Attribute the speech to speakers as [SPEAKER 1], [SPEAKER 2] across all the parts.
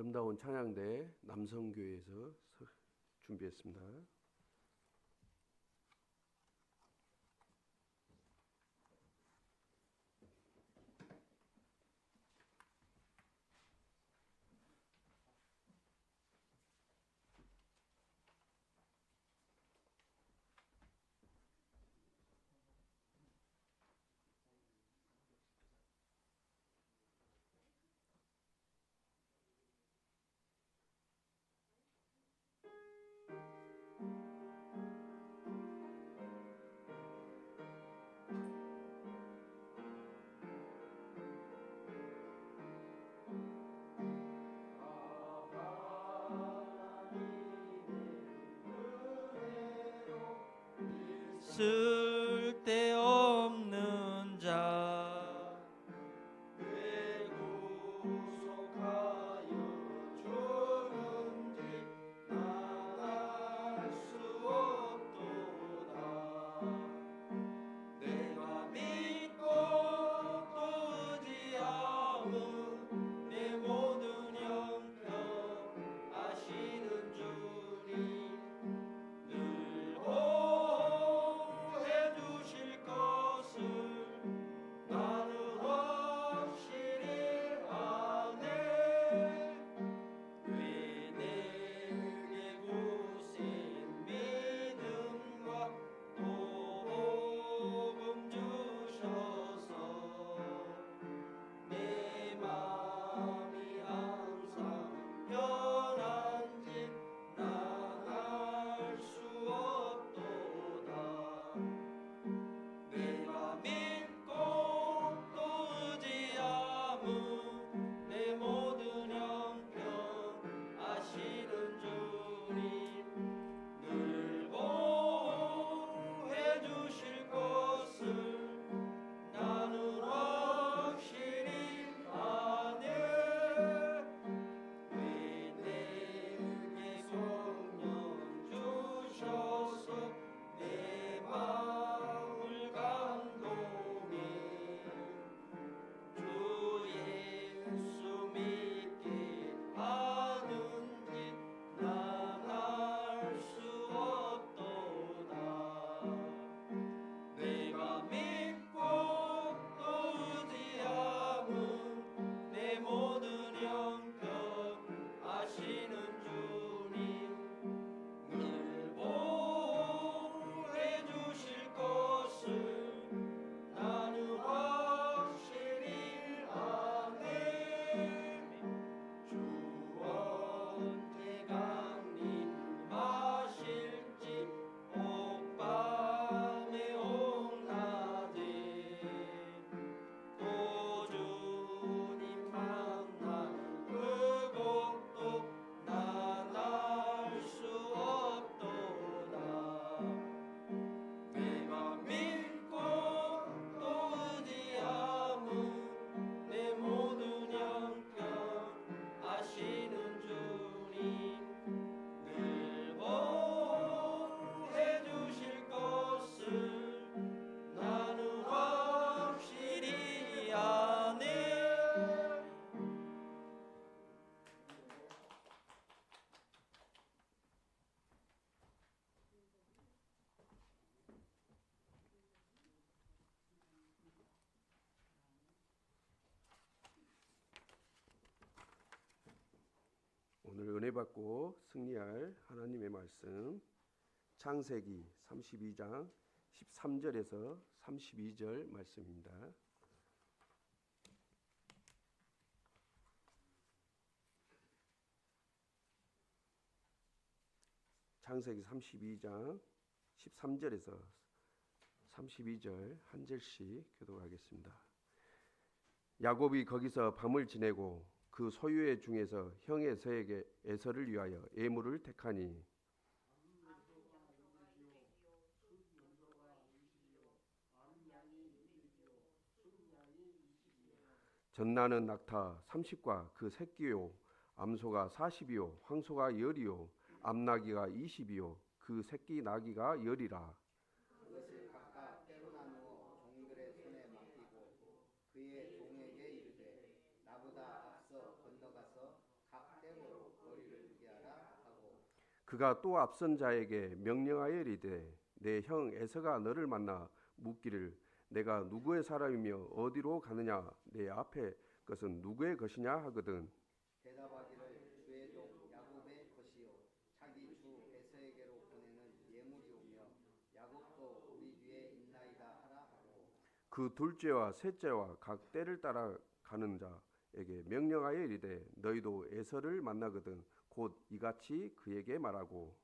[SPEAKER 1] 아름다운 찬양대 남성교회에서 준비했습니다.
[SPEAKER 2] 쓸데없는 자 왜 구속하여 주는지 난 알 수 없도다. 내가 믿고 또 의지함은 내 모든 형편 아시는 주님 늘 보호해 주실 것을 나는 확실히 아네. 왜 내게 굳은 믿음과 또 복음 주셔서 내 마음이 항상 편한지 난 알 수 없도다. 내가 믿고 또 의지함은 내 모든 형편 아시는 주님 늘 보호해 주실 것을 나는 확실히 아네. 왜 내게 성령 주셔서 내 마음을 감동해 주 예수 믿게 하는지 난 알 수 없도다. 내가 믿고 또 의지함은 내 모든 형편 아시는 주님 늘 보호해 주실 것을 나는 확실히 아네. 주원태 강림하실지 옥밤에 옥낮에 또 주님 만날 그 곡도 난 알 수 없도다. 내가 믿고 또 의지함은 내 모든 형편 아시는 주님 늘 보호해 주실 것을 나는 확실히 아네.
[SPEAKER 1] 오늘 은혜 받고 승리할 하나님의 말씀 창세기 32장 13절에서 32절 말씀입니다. 창세기 32장 13절에서 32절 한 절씩 교독하겠습니다. 야곱이 거기서 밤을 지내고 그 소유의 중에서 형 에서에게 에서를 위하여 예물을 택하니 전나는 낙타 30과 그 새끼요 암소가 40이요 황소가 10이요 암나귀가 20이요 그 새끼 나귀가 10이라.
[SPEAKER 3] 그것을 각각 때로 나누어 종들의 손에 맡기고 그의 종에게 이르되 나보다 앞서 건너가서 각 때로
[SPEAKER 1] 그가 또 앞선 자에게 명령하여 이르되 내 형 에서가 너를 만나 묻기를 내가 누구의 사람이며 어디로 가느냐 내 앞에 것은 누구의 것이냐 하거든.
[SPEAKER 3] 대답하기를 주의 종 야곱의 것이요 자기 주 에서에게로 보내는 예물이오며 야곱도 우리 뒤에 있나이다 하라 하고
[SPEAKER 1] 그 둘째와 셋째와 각 때를 따라 가는 자에게 명령하여 이르되 너희도 에서를 만나거든 곧 이같이 그에게 말하고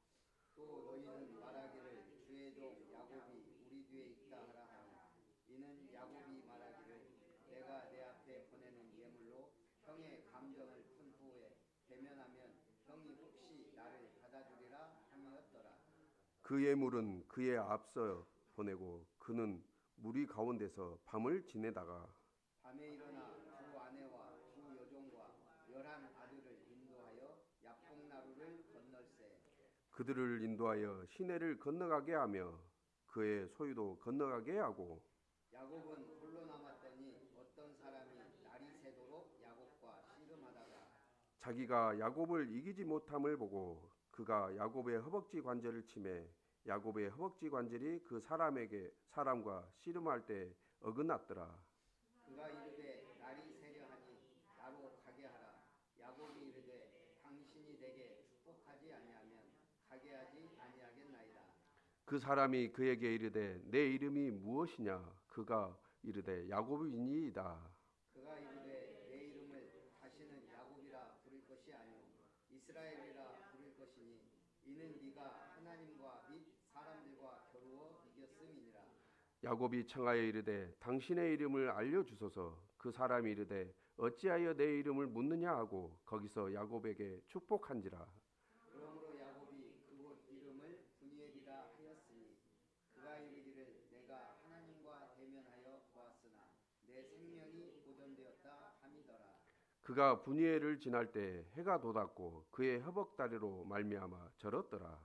[SPEAKER 3] 또 너희는 말하기를 주의 종 야곱이 우리 뒤에 있다 하라 하니 이는 야곱이 말하기를 내가 내 앞에 보내는 예물로 형의 감정을 푼 후에 대면하면 형이 혹시 나를 받아주리라 함이었더라.
[SPEAKER 1] 그 예물은 그의 앞서 보내고 그는 무리 가운데서 밤을 지내다가
[SPEAKER 3] 밤에 일어나 두 아내와 두 여종과 11 아들을 인도하여 야복나루를 건널세.
[SPEAKER 1] 그들을 인도하여 시내를 건너가게 하며 그의 소유도 건너가게 하고
[SPEAKER 3] 야곱은 홀로 남았더니 어떤 사람이 날이 새도록 야곱과 씨름하다가
[SPEAKER 1] 자기가 야곱을 이기지 못함을 보고 그가 야곱의 허벅지 관절을 치매 야곱의 허벅지 관절이 그 사람과 씨름할 때 어긋났더라.
[SPEAKER 3] 그가 이르되 날이 새려 하니 나로 가게 하라. 야곱이 이르되 당신이 내게 축복하지 아니하면 가게 하지 아니하겠나이다.
[SPEAKER 1] 그 사람이 그에게 이르되 내 이름이 무엇이냐 그가 이르되 야곱이니이다.
[SPEAKER 3] 그가 이르되 내 이름을 다시는 야곱이라 부를 것이 아니오 이스라엘이라 부를 것이니 이는 네가 하나님과 및 사람들과 겨루어 이겼음이니라.
[SPEAKER 1] 야곱이 청하여 이르되 당신의 이름을 알려주소서. 그 사람이 이르되 어찌하여 내 이름을 묻느냐 하고 거기서 야곱에게 축복한지라.
[SPEAKER 3] 그러므로 야곱이 그곳 이름을 브니엘이라 하였으니 그가 이르기를 내가 하나님과 대면하여 보았으나 내 생명이 보존되었다 함이더라.
[SPEAKER 1] 그가 분이엘을 지날 때 해가 돋았고 그의 허벅다리로 말미암아 절었더라.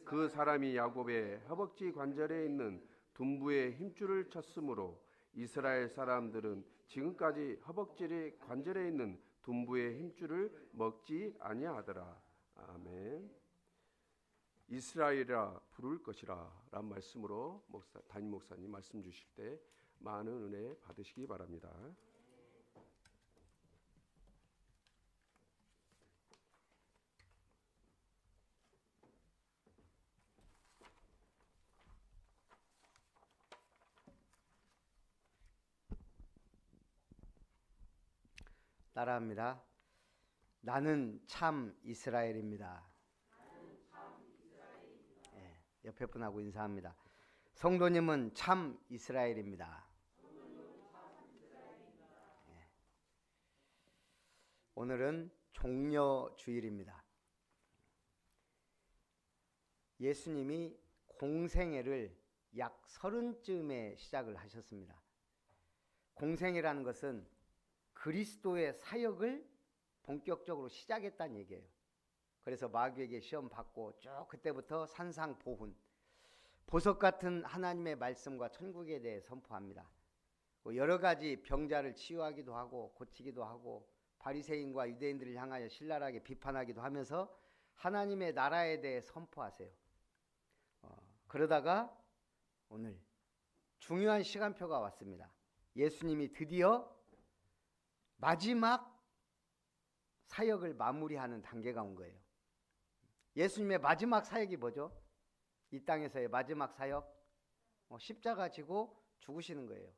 [SPEAKER 1] 그 사람이 야곱의 허벅지 관절에 있는 둔부의 힘줄을 쳤으므로 이스라엘 사람들은 지금까지 허벅지 관절에 있는 둔부의 힘줄을 먹지 아니하더라. 아멘. 이스라엘이라 부를 것이라 라는 말씀으로 담임 목사님 말씀 주실 때 많은 은혜 받으시기 바랍니다.
[SPEAKER 3] 따라합니다. 나는 참 이스라엘입니다. 예, 옆에 분하고 인사합니다. 성도님은 참 이스라엘입니다. 예. 오늘은 종려주일입니다. 예수님이 공생애를 약 30쯤에 시작을 하셨습니다. 공생애라는 것은 그리스도의 사역을 본격적으로 시작했다는 얘기예요. 그래서 마귀에게 시험 받고 쭉 그때부터 산상보훈, 보석 같은 하나님의 말씀과 천국에 대해 선포합니다. 여러 가지 병자를 치유하기도 하고 고치기도 하고 바리새인과 유대인들을 향하여 신랄하게 비판하기도 하면서 하나님의 나라에 대해 선포하세요. 그러다가 오늘 중요한 시간표가 왔습니다. 예수님이 드디어 마지막 사역을 마무리하는 단계가 온 거예요. 예수님의 마지막 사역이 뭐죠? 이 땅에서의 마지막 사역, 십자가 지고 죽으시는 거예요.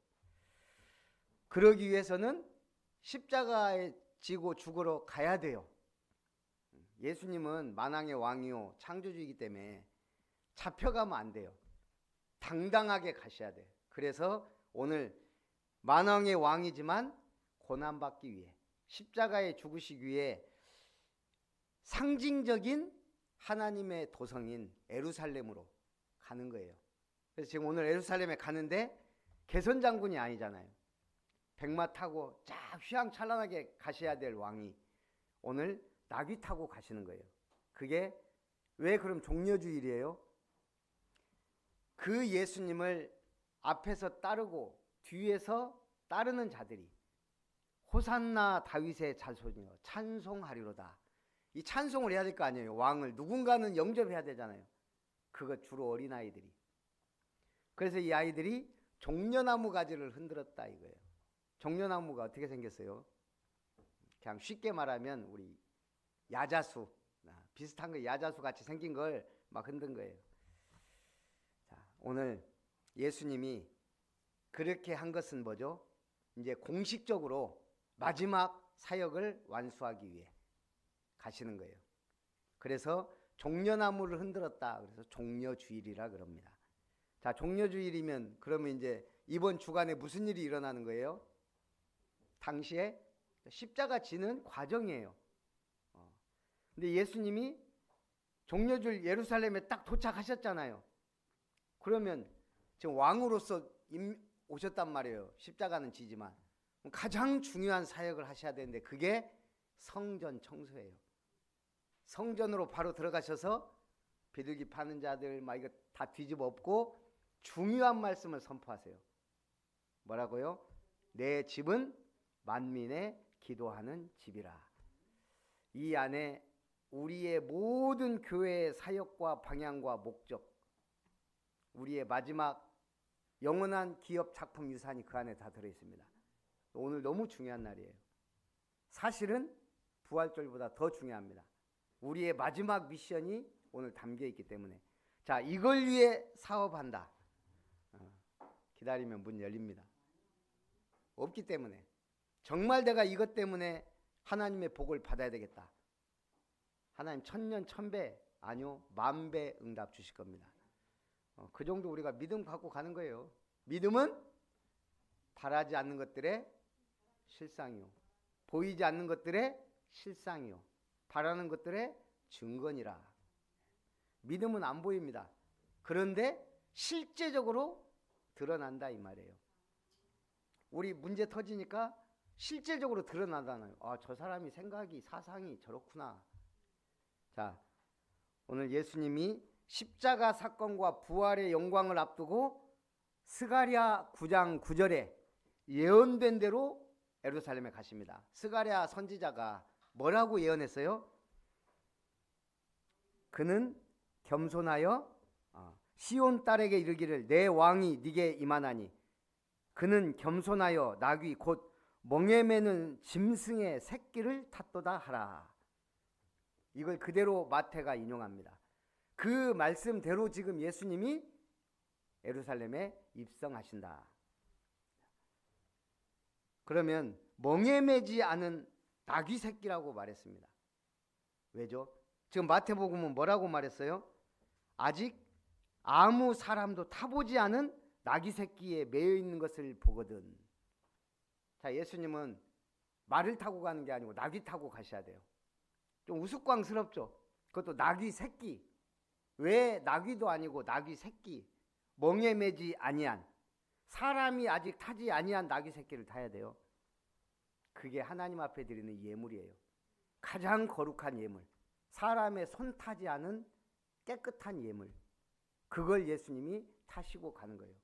[SPEAKER 3] 그러기 위해서는 십자가에 지고 죽으러 가야 돼요. 예수님은 만왕의 왕이요 창조주이기 때문에 잡혀가면 안 돼요. 당당하게 가셔야 돼요. 그래서 오늘 만왕의 왕이지만 고난받기 위해 십자가에 죽으시기 위해 상징적인 하나님의 도성인 에루살렘으로 가는 거예요. 그래서 지금 오늘 에루살렘에 가는데 개선장군이 아니잖아요. 백마 타고 쫙 휘황찬란하게 가셔야 될 왕이 오늘 나귀 타고 가시는 거예요. 그게 왜 그럼 종려주일이에요? 그 예수님을 앞에서 따르고 뒤에서 따르는 자들이 호산나 다윗의 자손이여 찬송하리로다. 이 찬송을 해야 될 거 아니에요. 왕을 누군가는 영접해야 되잖아요. 그거 주로 어린아이들이. 그래서 이 아이들이 종려나무 가지를 흔들었다 이거예요. 종려나무가 어떻게 생겼어요? 그냥 쉽게 말하면 우리 야자수, 비슷한 거 야자수 같이 생긴 걸 막 흔든 거예요. 자, 오늘 예수님이 그렇게 한 것은 뭐죠? 이제 공식적으로 마지막 사역을 완수하기 위해 가시는 거예요. 그래서 종려나무를 흔들었다. 그래서 종려주일이라 그럽니다. 자, 종려주일이면 그러면 이제 이번 주간에 무슨 일이 일어나는 거예요? 당시에 십자가 지는 과정이에요. 근데 예수님이 종려주일 예루살렘에 딱 도착하셨잖아요. 그러면 지금 왕으로서 오셨단 말이에요. 십자가는 지지만 가장 중요한 사역을 하셔야 되는데 그게 성전 청소예요. 성전으로 바로 들어가셔서 비둘기 파는 자들 막 이거 다 뒤집어 엎고 중요한 말씀을 선포하세요. 뭐라고요? 내 집은 만민의 기도하는 집이라. 이 안에 우리의 모든 교회의 사역과 방향과 목적, 우리의 마지막 영원한 기업 작품 유산이 그 안에 다 들어있습니다. 오늘 너무 중요한 날이에요. 사실은 부활절보다 더 중요합니다. 우리의 마지막 미션이 오늘 담겨있기 때문에. 자, 이걸 위해 사업한다. 기다리면 문 열립니다. 없기 때문에. 정말 내가 이것 때문에 하나님의 복을 받아야 되겠다. 하나님 천년 천배 아니요 10,000배 응답 주실 겁니다. 그 정도 우리가 믿음 갖고 가는 거예요. 믿음은 바라지 않는 것들의 실상이요 보이지 않는 것들의 실상이요 바라는 것들의 증거니라. 믿음은 안 보입니다. 그런데 실제적으로 드러난다 이 말이에요. 우리 문제 터지니까 실제적으로 드러나잖아요. 아, 저 사람이 생각이 사상이 저렇구나. 자, 오늘 예수님이 십자가 사건과 부활의 영광을 앞두고 스가랴 9장 9절에 예언된 대로 예루살렘에 가십니다. 스가랴 선지자가 뭐라고 예언했어요? 그는 겸손하여 시온 딸에게 이르기를 내 왕이 네게 임하나니 그는 겸손하여 나귀 곧 멍에 매는 짐승의 새끼를 탔도다 하라. 이걸 그대로 마태가 인용합니다. 그 말씀대로 지금 예수님이 예루살렘에 입성하신다. 그러면 멍에 매지 않은 나귀 새끼라고 말했습니다. 왜죠? 지금 마태복음은 뭐라고 말했어요? 아직 아무 사람도 타보지 않은 나귀 새끼에 매여 있는 것을 보거든. 자, 예수님은 말을 타고 가는 게 아니고 나귀 타고 가셔야 돼요. 좀 우스꽝스럽죠? 그것도 나귀 새끼. 왜 나귀도 아니고 나귀 새끼. 멍에 매지 아니한, 사람이 아직 타지 아니한 나귀 새끼를 타야 돼요. 그게 하나님 앞에 드리는 예물이에요. 가장 거룩한 예물. 사람의 손 타지 않은 깨끗한 예물. 그걸 예수님이 타시고 가는 거예요.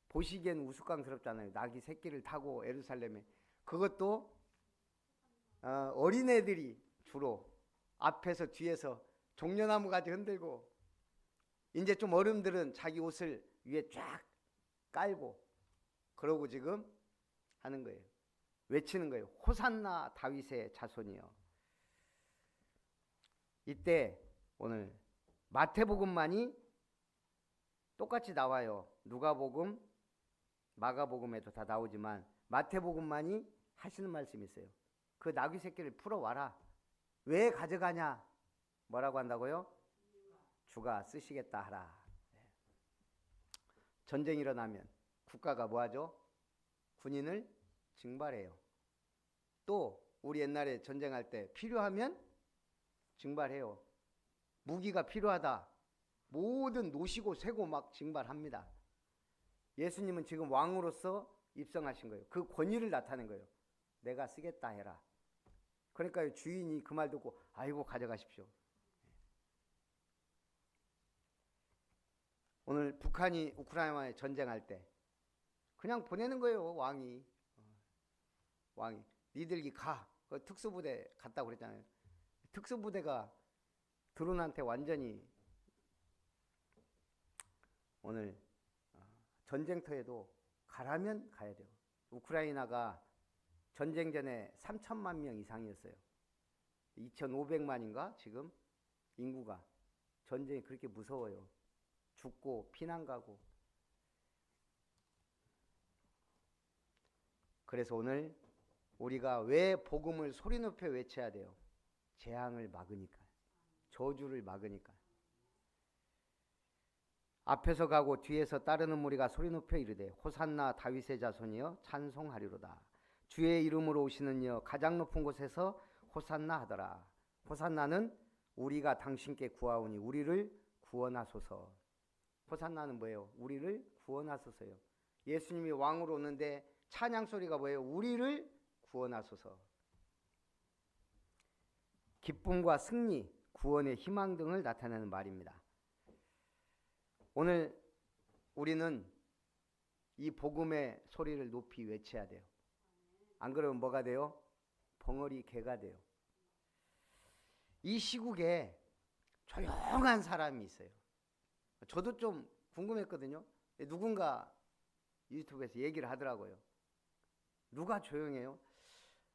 [SPEAKER 3] 보시기엔 우스꽝스럽잖아요. 나귀 새끼를 타고 예루살렘에. 그것도 어린애들이 주로 앞에서 뒤에서 종려나무 가지 흔들고, 이제 좀 어른들은 자기 옷을 위에 쫙 깔고 그러고 지금 하는 거예요. 외치는 거예요. 호산나 다윗의 자손이여. 이때 오늘 마태복음만이 똑같이 나와요. 누가복음, 마가복음에도 다 나오지만 마태복음만이 하시는 말씀이 있어요. 그 나귀 새끼를 풀어와라. 왜 가져가냐? 뭐라고 한다고요? 주가 쓰시겠다 하라. 전쟁이 일어나면 국가가 뭐하죠? 군인을 징발해요. 또 우리 옛날에 전쟁할 때 필요하면 징발해요. 무기가 필요하다. 모든 노시고 쇠고 막 징발합니다. 예수님은 지금 왕으로서 입성하신 거예요. 그 권위를 나타낸 거예요. 내가 쓰겠다 해라. 그러니까 주인이 그 말 듣고 아이고 가져가십시오. 오늘 북한이 우크라이나에 전쟁할 때 그냥 보내는 거예요. 왕이 니들이 가. 그 특수부대 갔다고 그랬잖아요. 특수부대가 드론한테 완전히 오늘 전쟁터에도 가라면 가야 돼요. 우크라이나가 전쟁 전에 3천만 명 이상이었어요. 2,500만인가 지금 인구가. 전쟁이 그렇게 무서워요. 죽고 피난 가고. 그래서 오늘 우리가 왜 복음을 소리 높여 외쳐야 돼요? 재앙을 막으니까, 저주를 막으니까. 앞에서 가고 뒤에서 따르는 무리가 소리 높여 이르되 호산나 다윗의 자손이여 찬송하리로다. 주의 이름으로 오시는 이여 가장 높은 곳에서 호산나 하더라. 호산나는 우리가 당신께 구하오니 우리를 구원하소서. 호산나는 뭐예요? 우리를 구원하소서요. 예수님이 왕으로 오는데 찬양 소리가 뭐예요? 우리를 구원하소서. 기쁨과 승리, 구원의 희망 등을 나타내는 말입니다. 오늘 우리는 이 복음의 소리를 높이 외쳐야 돼요. 안 그러면 뭐가 돼요? 벙어리 개가 돼요. 이 시국에 조용한 사람이 있어요. 저도 좀 궁금했거든요. 누군가 유튜브에서 얘기를 하더라고요. 누가 조용해요?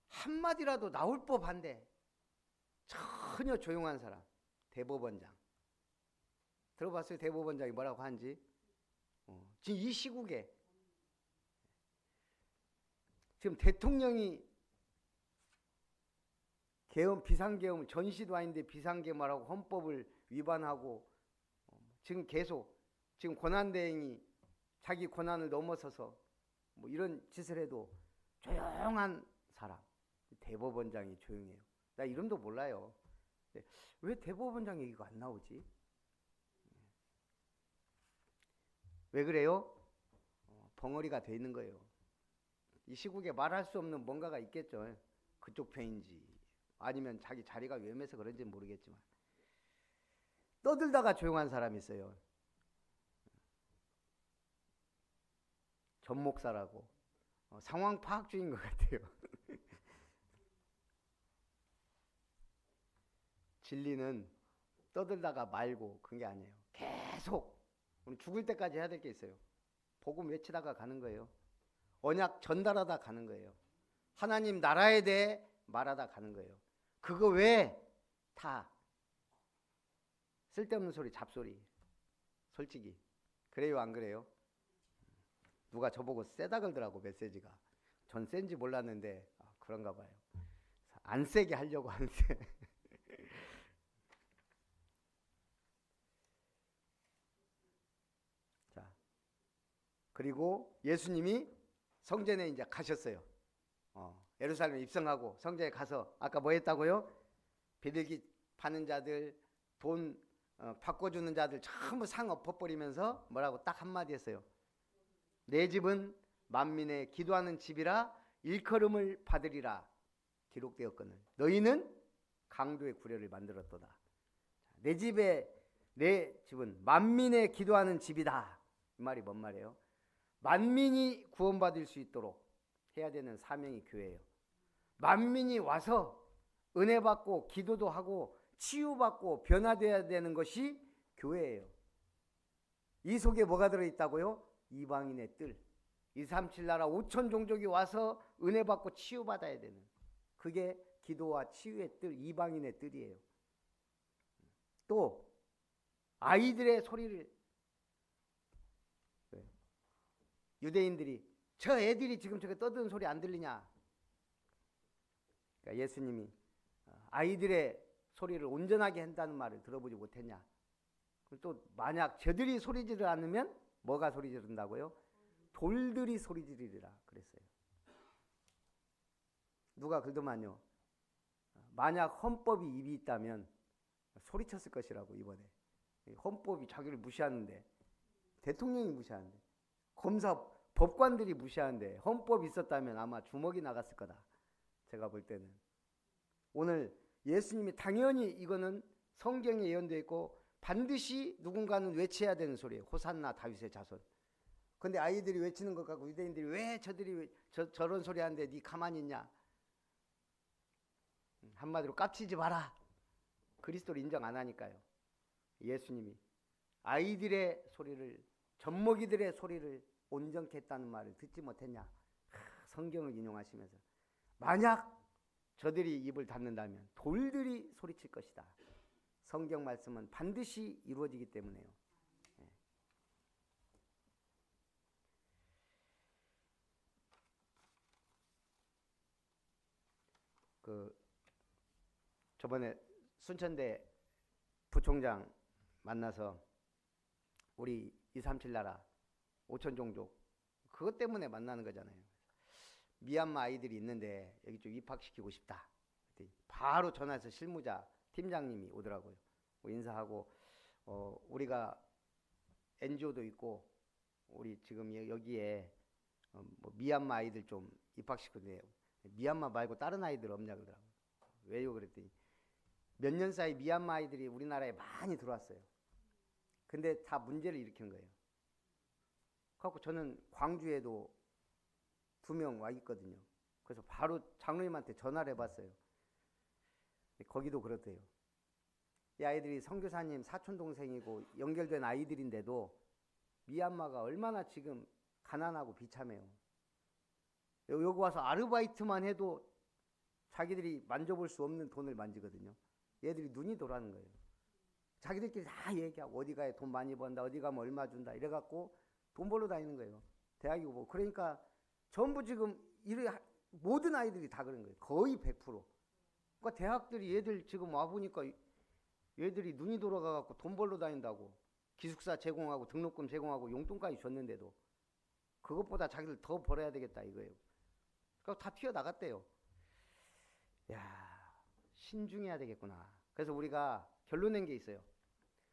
[SPEAKER 3] 한마디라도 나올 법한데 전혀 조용한 사람. 대법원장. 들어봤어요? 대법원장이 뭐라고 하는지? 지금 이 시국에 지금 대통령이 계엄, 비상계엄, 전시도 아닌데 비상계엄하라고 헌법을 위반하고 지금 계속 지금 권한대행이 자기 권한을 넘어서서 뭐 이런 짓을 해도 조용한 사람, 대법원장이 조용해요. 나 이름도 몰라요. 왜 대법원장 얘기가 안 나오지? 왜 그래요? 벙어리가 돼 있는 거예요. 이 시국에 말할 수 없는 뭔가가 있겠죠. 그쪽 편인지 아니면 자기 자리가 위험해서 그런지는 모르겠지만 떠들다가 조용한 사람이 있어요. 전 목사라고. 상황 파악주의인 것 같아요. 진리는 떠들다가 말고 그런 게 아니에요. 계속 우리 죽을 때까지 해야 될 게 있어요. 복음 외치다가 가는 거예요. 언약 전달하다 가는 거예요. 하나님 나라에 대해 말하다 가는 거예요. 그거 외에 다 쓸데없는 소리, 잡소리. 솔직히 그래요, 안 그래요? 누가 저보고 세다 그러더라고, 메시지가. 전 센지 몰랐는데 그런가 봐요. 안 세게 하려고 하는데 자, 그리고 예수님이 성전에 이제 가셨어요. 예루살렘에 입성하고 성전에 가서 아까 뭐 했다고요? 비둘기 파는 자들, 돈 바꿔주는 자들 전부 상 엎어버리면서 뭐라고 딱 한마디 했어요. 내 집은 만민의 기도하는 집이라 일컬음을 받으리라 기록되었거늘 너희는 강도의 구례를 만들었도다. 내 집은 만민의 기도하는 집이다. 이 말이 뭔 말이에요? 만민이 구원받을 수 있도록 해야 되는 사명이 교회예요. 만민이 와서 은혜 받고 기도도 하고 치유받고 변화되어야 되는 것이 교회예요. 이 속에 뭐가 들어있다고요? 이방인의 뜰. 237 나라 5천 종족이 와서 은혜 받고 치유받아야 되는 그게 기도와 치유의 뜰, 이방인의 뜰이에요. 또 아이들의 소리를 유대인들이 저 애들이 지금 저게 떠드는 소리 안 들리냐? 그러니까 예수님이 아이들의 소리를 온전하게 한다는 말을 들어보지 못했냐? 또 만약 저들이 소리 지르지 않으면 뭐가 소리 지른다고요? 돌들이 소리 지르리라 그랬어요. 누가 그러더만요. 만약 헌법이 입이 있다면 소리쳤을 것이라고 이번에. 헌법이 자기를 무시하는데 대통령이 무시하는데 검사 법관들이 무시하는데 헌법이 있었다면 아마 주먹이 나갔을 거다. 제가 볼 때는. 오늘 예수님이 당연히 이거는 성경에 예언되어 있고 반드시 누군가는 외쳐야 되는 소리예요. 호산나 다윗의 자손. 근데 아이들이 외치는 것 같고 유대인들이 왜 저들이 저런 소리 하는데 네 가만히 있냐. 한마디로 깝치지 마라. 그리스도를 인정 안 하니까요. 예수님이 아이들의 소리를, 젖먹이들의 소리를 온전케 했다는 말을 듣지 못했냐. 성경을 인용하시면서 만약 저들이 입을 닫는다면 돌들이 소리칠 것이다. 성경 말씀은 반드시 이루어지기 때문에요. 저번에 순천대 부총장 만나서 우리 237 나라 5천 종족 그것 때문에 만나는 거잖아요. 미얀마 아이들이 있는데 여기 좀 입학시키고 싶다. 바로 전화해서 실무자 팀장님이 오더라고요. 인사하고 우리가 NGO도 있고 우리 지금 여기에 뭐 미얀마 아이들 좀 입학시키는데 미얀마 말고 다른 아이들 없냐 그러더라고요. 왜요? 그랬더니 몇 년 사이 미얀마 아이들이 우리나라에 많이 들어왔어요. 근데 다 문제를 일으킨 거예요. 그래서 저는 광주에도 2명 와 있거든요. 그래서 바로 장로님한테 전화를 해봤어요. 거기도 그렇대요. 이 아이들이 선교사님 사촌 동생이고 연결된 아이들인데도 미얀마가 얼마나 지금 가난하고 비참해요. 여기 와서 아르바이트만 해도 자기들이 만져볼 수 없는 돈을 만지거든요. 얘들이 눈이 돌아가는 거예요. 자기들끼리 다 얘기하고 어디 가야 돈 많이 번다, 어디 가면 얼마 준다 이래갖고 돈 벌러 다니는 거예요. 대학이고 뭐. 그러니까 전부 지금 모든 아이들이 다 그런 거예요. 거의 100%. 그러니까 대학들이 얘들 지금 와보니까 얘들이 눈이 돌아가갖고 돈 벌러 다닌다고 기숙사 제공하고 등록금 제공하고 용돈까지 줬는데도 그것보다 자기들 더 벌어야 되겠다 이거예요. 그러니까 다 튀어나갔대요. 야, 신중해야 되겠구나. 그래서 우리가 결론 낸 게 있어요.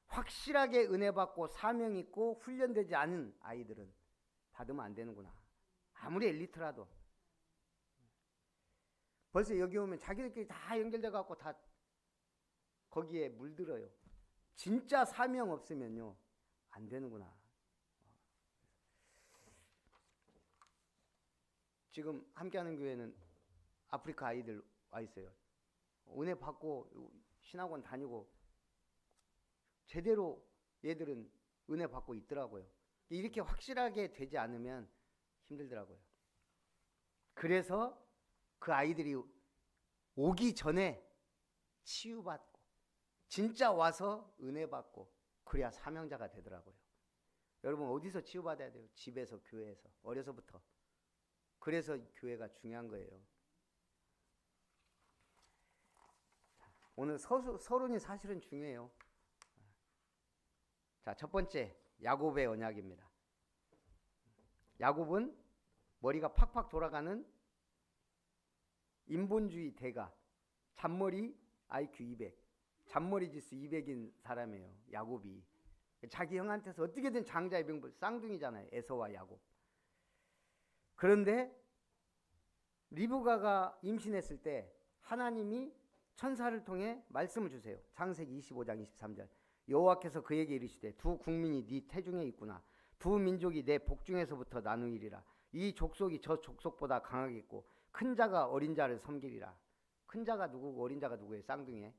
[SPEAKER 3] 확실하게 은혜 받고 사명 있고 훈련되지 않은 아이들은 받으면 안 되는구나. 아무리 엘리트라도. 벌써 여기 오면 자기들끼리 다 연결돼 갖고 다 거기에 물들어요. 진짜 사명 없으면요 안 되는구나. 지금 함께하는 교회는 아프리카 아이들 와 있어요. 은혜 받고 신학원 다니고 제대로 얘들은 은혜 받고 있더라고요. 이렇게 확실하게 되지 않으면 힘들더라고요. 그래서 그 아이들이 오기 전에 치유받고 진짜 와서 은혜 받고 그래야 사명자가 되더라고요. 여러분 어디서 치유받아야 돼요? 집에서, 교회에서, 어려서부터. 그래서 교회가 중요한 거예요. 오늘 서론이 사실은 중요해요. 자, 첫 번째 야곱의 언약입니다. 야곱은 머리가 팍팍 돌아가는 인본주의 대가, 잔머리 IQ 200, 잔머리 지수 200인 사람이에요. 야곱이. 자기 형한테서 어떻게든 장자의 명분, 쌍둥이잖아요. 에서와 야곱. 그런데 리브가가 임신했을 때 하나님이 천사를 통해 말씀을 주세요. 창세기 25장 23절. 여호와께서 그에게 이르시되 두 국민이 네 태중에 있구나. 두 민족이 내 복중에서부터 나누이리라. 이 족속이 저 족속보다 강하겠고 큰 자가 어린 자를 섬기리라. 큰 자가 누구고 어린 자가 누구예요? 쌍둥이에.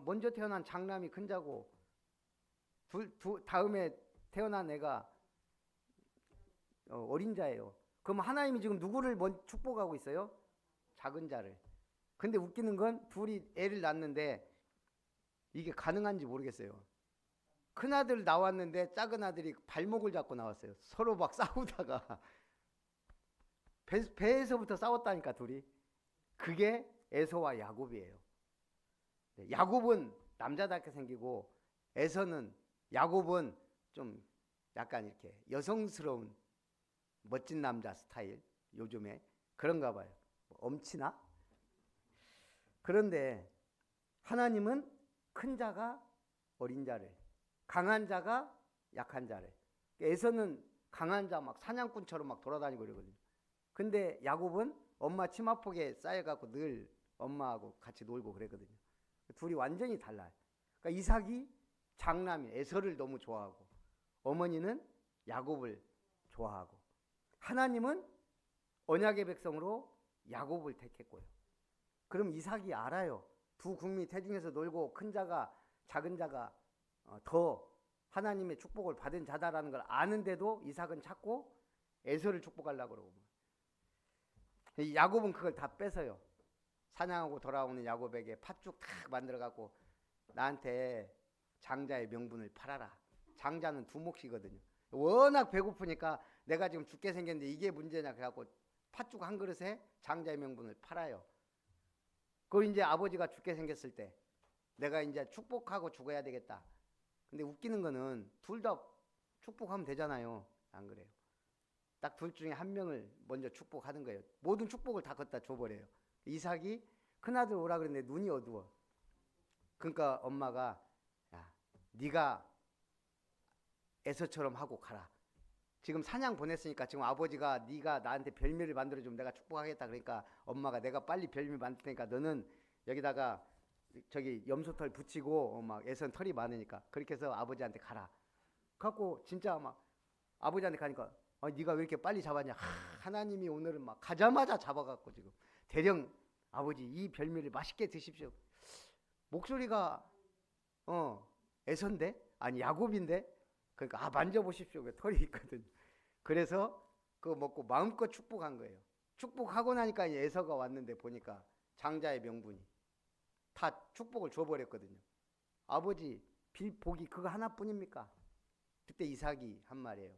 [SPEAKER 3] 먼저 태어난 장남이 큰 자고 다음에 태어난 애가 어린 자예요. 그럼 하나님이 지금 누구를 축복하고 있어요? 작은 자를. 근데 웃기는 건 둘이 애를 낳는데 이게 가능한지 모르겠어요. 큰 아들 나왔는데 작은 아들이 발목을 잡고 나왔어요. 서로 막 싸우다가 배에서부터 싸웠다니까 둘이. 그게 에서와 야곱이에요. 야곱은 남자답게 생기고 야곱은 좀 약간 이렇게 여성스러운 멋진 남자 스타일, 요즘에 그런가 봐요. 엄치나? 그런데 하나님은 큰 자가 어린 자를, 강한 자가 약한 자를. 에서는 강한 자 막 사냥꾼처럼 막 돌아다니고 이러거든요. 근데 야곱은 엄마 치마폭에 쌓여갖고 늘 엄마하고 같이 놀고 그랬거든요. 둘이 완전히 달라요. 그러니까 이삭이 장남이 에서를 너무 좋아하고 어머니는 야곱을 좋아하고 하나님은 언약의 백성으로 야곱을 택했고요. 그럼 이삭이 알아요. 두 국민이 태중에서 놀고 큰 자가 작은 자가 더 하나님의 축복을 받은 자다라는 걸 아는데도 이삭은 찾고 에서를 축복하려고 그러고, 이 야곱은 그걸 다 뺏어요. 사냥하고 돌아오는 야곱에게 팥죽 탁 만들어 갖고 나한테 장자의 명분을 팔아라. 장자는 두 몫이거든요. 워낙 배고프니까 내가 지금 죽게 생겼는데 이게 문제냐 그래갖고 팥죽 한 그릇에 장자의 명분을 팔아요. 그걸 이제 아버지가 죽게 생겼을 때 내가 이제 축복하고 죽어야 되겠다. 근데 웃기는 거는 둘 다 축복하면 되잖아요. 안 그래요? 딱 둘 중에 한 명을 먼저 축복하는 거예요. 모든 축복을 다 갖다 줘버려요. 이삭이 큰아들 오라 그랬는데 눈이 어두워. 그러니까 엄마가 야, 네가 에서처럼 하고 가라. 지금 사냥 보냈으니까 지금 아버지가 네가 나한테 별미를 만들어주면 내가 축복하겠다. 그러니까 엄마가 내가 빨리 별미 만들 테니까 너는 여기다가 저기 염소털 붙이고 막 애선 털이 많으니까 그렇게 해서 아버지한테 가라. 갖고 진짜 막 아버지한테 가니까 네가 왜 이렇게 빨리 잡았냐. 하나님이 오늘은 막 가자마자 잡아갖고 지금 대령 아버지 이 별미를 맛있게 드십시오. 목소리가 애선데 아니 야곱인데 그러니까 만져보십시오. 그 털이 있거든. 그래서 그거 먹고 마음껏 축복한 거예요. 축복하고 나니까 에서가 왔는데 보니까 장자의 명분이 다 축복을 줘버렸거든요. 아버지 빌복이 그거 하나뿐입니까? 그때 이삭이 한 말이에요.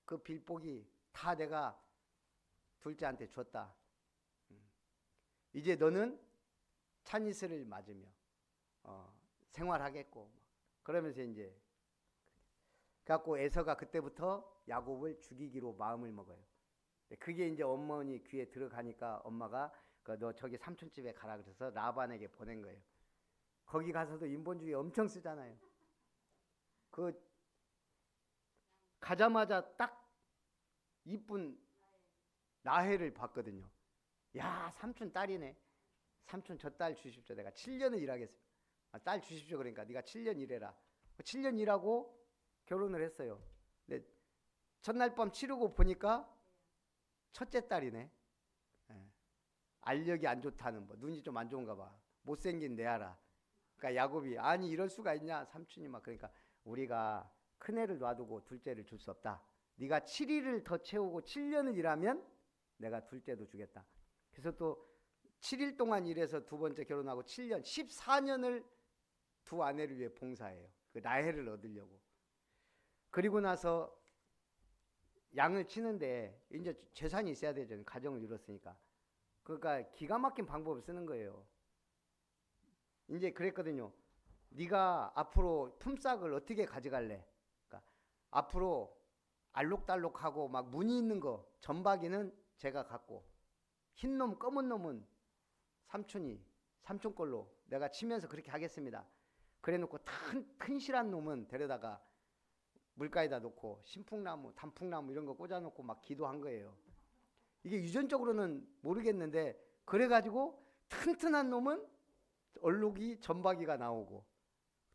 [SPEAKER 3] 그 빌복이 다 내가 둘째한테 줬다. 이제 너는 찬이스를 맞으며 생활하겠고 그러면서 이제 그래갖고 에서가 그때부터 야곱을 죽이기로 마음을 먹어요. 그게 이제 어머니 귀에 들어가니까 엄마가 너 저기 삼촌 집에 가라 그래서 라반에게 보낸 거예요. 거기 가서도 인본주의 엄청 쓰잖아요. 그 가자마자 딱 이쁜 라헬을 봤거든요. 야 삼촌 딸이네. 삼촌 저 딸 주십시오. 내가 7년을 일하겠습니다. 딸 주십시오. 그러니까 네가 7년 일해라. 7년 일하고 결혼을 했어요. 근데 첫날 밤 치르고 보니까 첫째 딸이네. 알력이 안 좋다는 뭐 눈이 좀 안 좋은가 봐. 못생긴 내 알아. 그러니까 야곱이 아니 이럴 수가 있냐 삼촌이 막 그러니까 우리가 큰애를 놔두고 둘째를 줄 수 없다. 네가 7일을 더 채우고 7년을 일하면 내가 둘째도 주겠다. 그래서 또 7일 동안 일해서 두 번째 결혼하고 7년 14년을 두 아내를 위해 봉사해요. 그 라헬을 얻으려고. 그리고 나서 양을 치는데 이제 재산이 있어야 되죠. 가정을 이뤘으니까. 그러니까 기가 막힌 방법을 쓰는 거예요. 이제 그랬거든요. 네가 앞으로 품삯을 어떻게 가져갈래? 그러니까 앞으로 알록달록하고 막 무늬 있는 거 점박이는 제가 갖고 흰 놈 검은 놈은 삼촌 걸로 내가 치면서 그렇게 하겠습니다. 그래놓고 튼실한 놈은 데려다가 물가에다 놓고 신풍나무, 단풍나무 이런 거 꽂아놓고 막 기도한 거예요. 이게 유전적으로는 모르겠는데 그래가지고 튼튼한 놈은 얼룩이 점박이가 나오고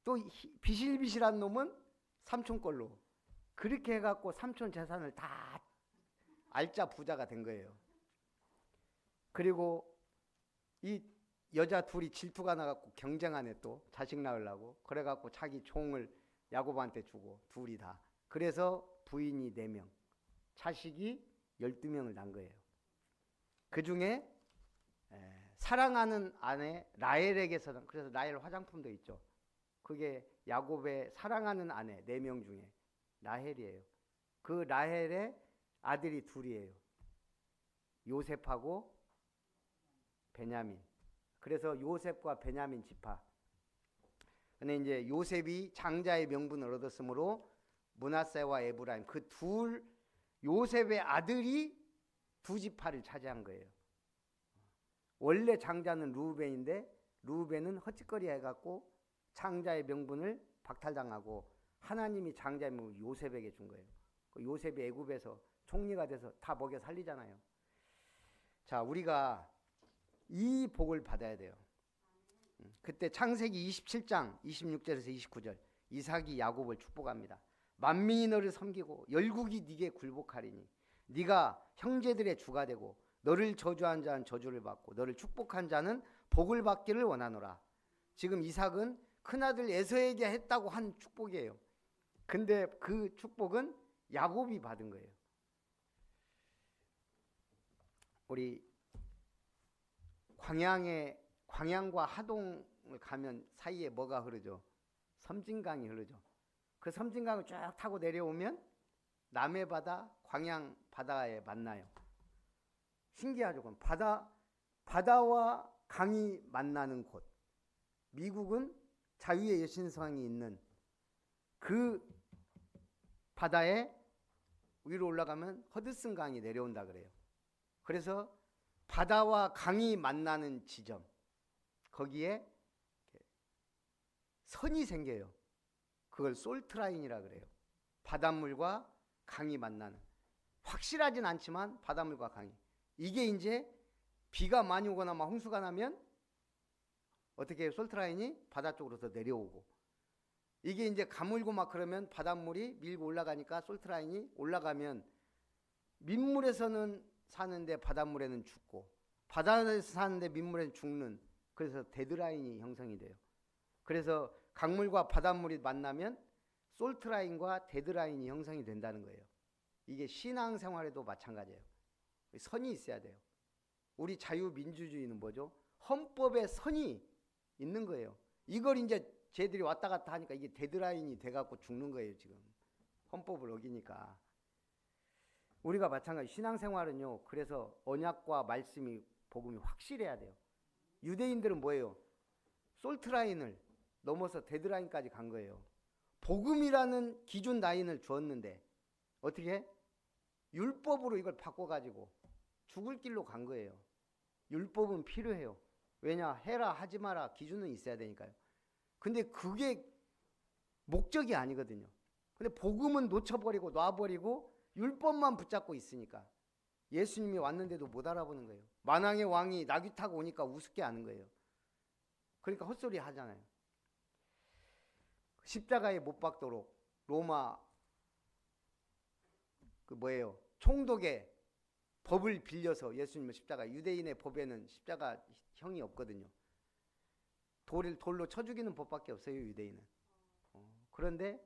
[SPEAKER 3] 또 비실비실한 놈은 삼촌 걸로 그렇게 해갖고 삼촌 재산을 다 알짜 부자가 된 거예요. 그리고 이 여자 둘이 질투가 나갖고 경쟁하네 또 자식 낳으려고 그래갖고 자기 종을 야곱한테 주고 둘이 다. 그래서 부인이 4명, 자식이 12명을 낳은 거예요. 그 중에 사랑하는 아내 라헬에게서는 그래서 라헬 화장품도 있죠. 그게 야곱의 사랑하는 아내 4명 중에 라헬이에요. 그 라헬의 아들이 둘이에요. 요셉하고 베냐민. 그래서 요셉과 베냐민 지파. 근데 이제 요셉이 장자의 명분을 얻었으므로 므낫세와 에브라임 그 둘 요셉의 아들이 두 지파를 차지한 거예요. 원래 장자는 르우벤인데 르우벤은 헛짓거리 해갖고 장자의 명분을 박탈당하고 하나님이 장자의 명분을 요셉에게 준 거예요. 요셉이 애굽에서 총리가 돼서 다 먹여 살리잖아요. 자, 우리가 이 복을 받아야 돼요. 그때 창세기 27장 26절에서 29절 이삭이 야곱을 축복합니다. 만민이 너를 섬기고 열국이 네게 굴복하리니 네가 형제들의 주가 되고 너를 저주한 자는 저주를 받고 너를 축복한 자는 복을 받기를 원하노라. 지금 이삭은 큰아들 에서에게 했다고 한 축복이에요. 근데 그 축복은 야곱이 받은 거예요. 우리 광양과 하동을 가면 사이에 뭐가 흐르죠? 섬진강이 흐르죠. 그 섬진강을 쭉 타고 내려오면 남해바다, 광양 바다에 만나요. 신기하죠. 그럼 바다와 강이 만나는 곳. 미국은 자유의 여신상이 있는 그 바다에 위로 올라가면 허드슨 강이 내려온다 그래요. 그래서 바다와 강이 만나는 지점, 거기에 선이 생겨요. 그걸 솔트라인이라 그래요. 바닷물과 강이 만나는. 확실하진 않지만 바닷물과 강이. 이게 이제 비가 많이 오거나 막 홍수가 나면 어떻게 해요? 솔트라인이 바다 쪽으로 더 내려오고, 이게 이제 가물고 막 그러면 바닷물이 밀고 올라가니까 솔트라인이 올라가면 민물에서는 사는데 바닷물에는 죽고, 바다에서 사는데 민물에는 죽는, 그래서 데드라인이 형성이 돼요. 그래서 강물과 바닷물이 만나면 솔트라인과 데드라인이 형성이 된다는 거예요. 이게 신앙생활에도 마찬가지예요. 선이 있어야 돼요. 우리 자유민주주의는 뭐죠? 헌법에 선이 있는 거예요. 이걸 이제 쟤들이 왔다 갔다 하니까 이게 데드라인이 돼갖고 죽는 거예요. 지금 헌법을 어기니까. 우리가 마찬가지 신앙생활은요, 그래서 언약과 말씀이, 복음이 확실해야 돼요. 유대인들은 뭐예요? 솔트라인을 넘어서 데드라인까지 간 거예요. 복음이라는 기준 라인을 주었는데 어떻게? 율법으로 이걸 바꿔가지고 죽을 길로 간 거예요. 율법은 필요해요. 왜냐? 해라 하지 마라 기준은 있어야 되니까요. 근데 그게 목적이 아니거든요. 근데 복음은 놓쳐버리고 놔버리고 율법만 붙잡고 있으니까 예수님이 왔는데도 못 알아보는 거예요. 만왕의 왕이 나귀 타고 오니까 우습게 하는 거예요. 그러니까 헛소리 하잖아요. 십자가에 못 박도록 로마 그 뭐예요? 총독의 법을 빌려서 예수님은 십자가, 유대인의 법에는 십자가 형이 없거든요. 돌로 쳐 죽이는 법밖에 없어요, 유대인은. 그런데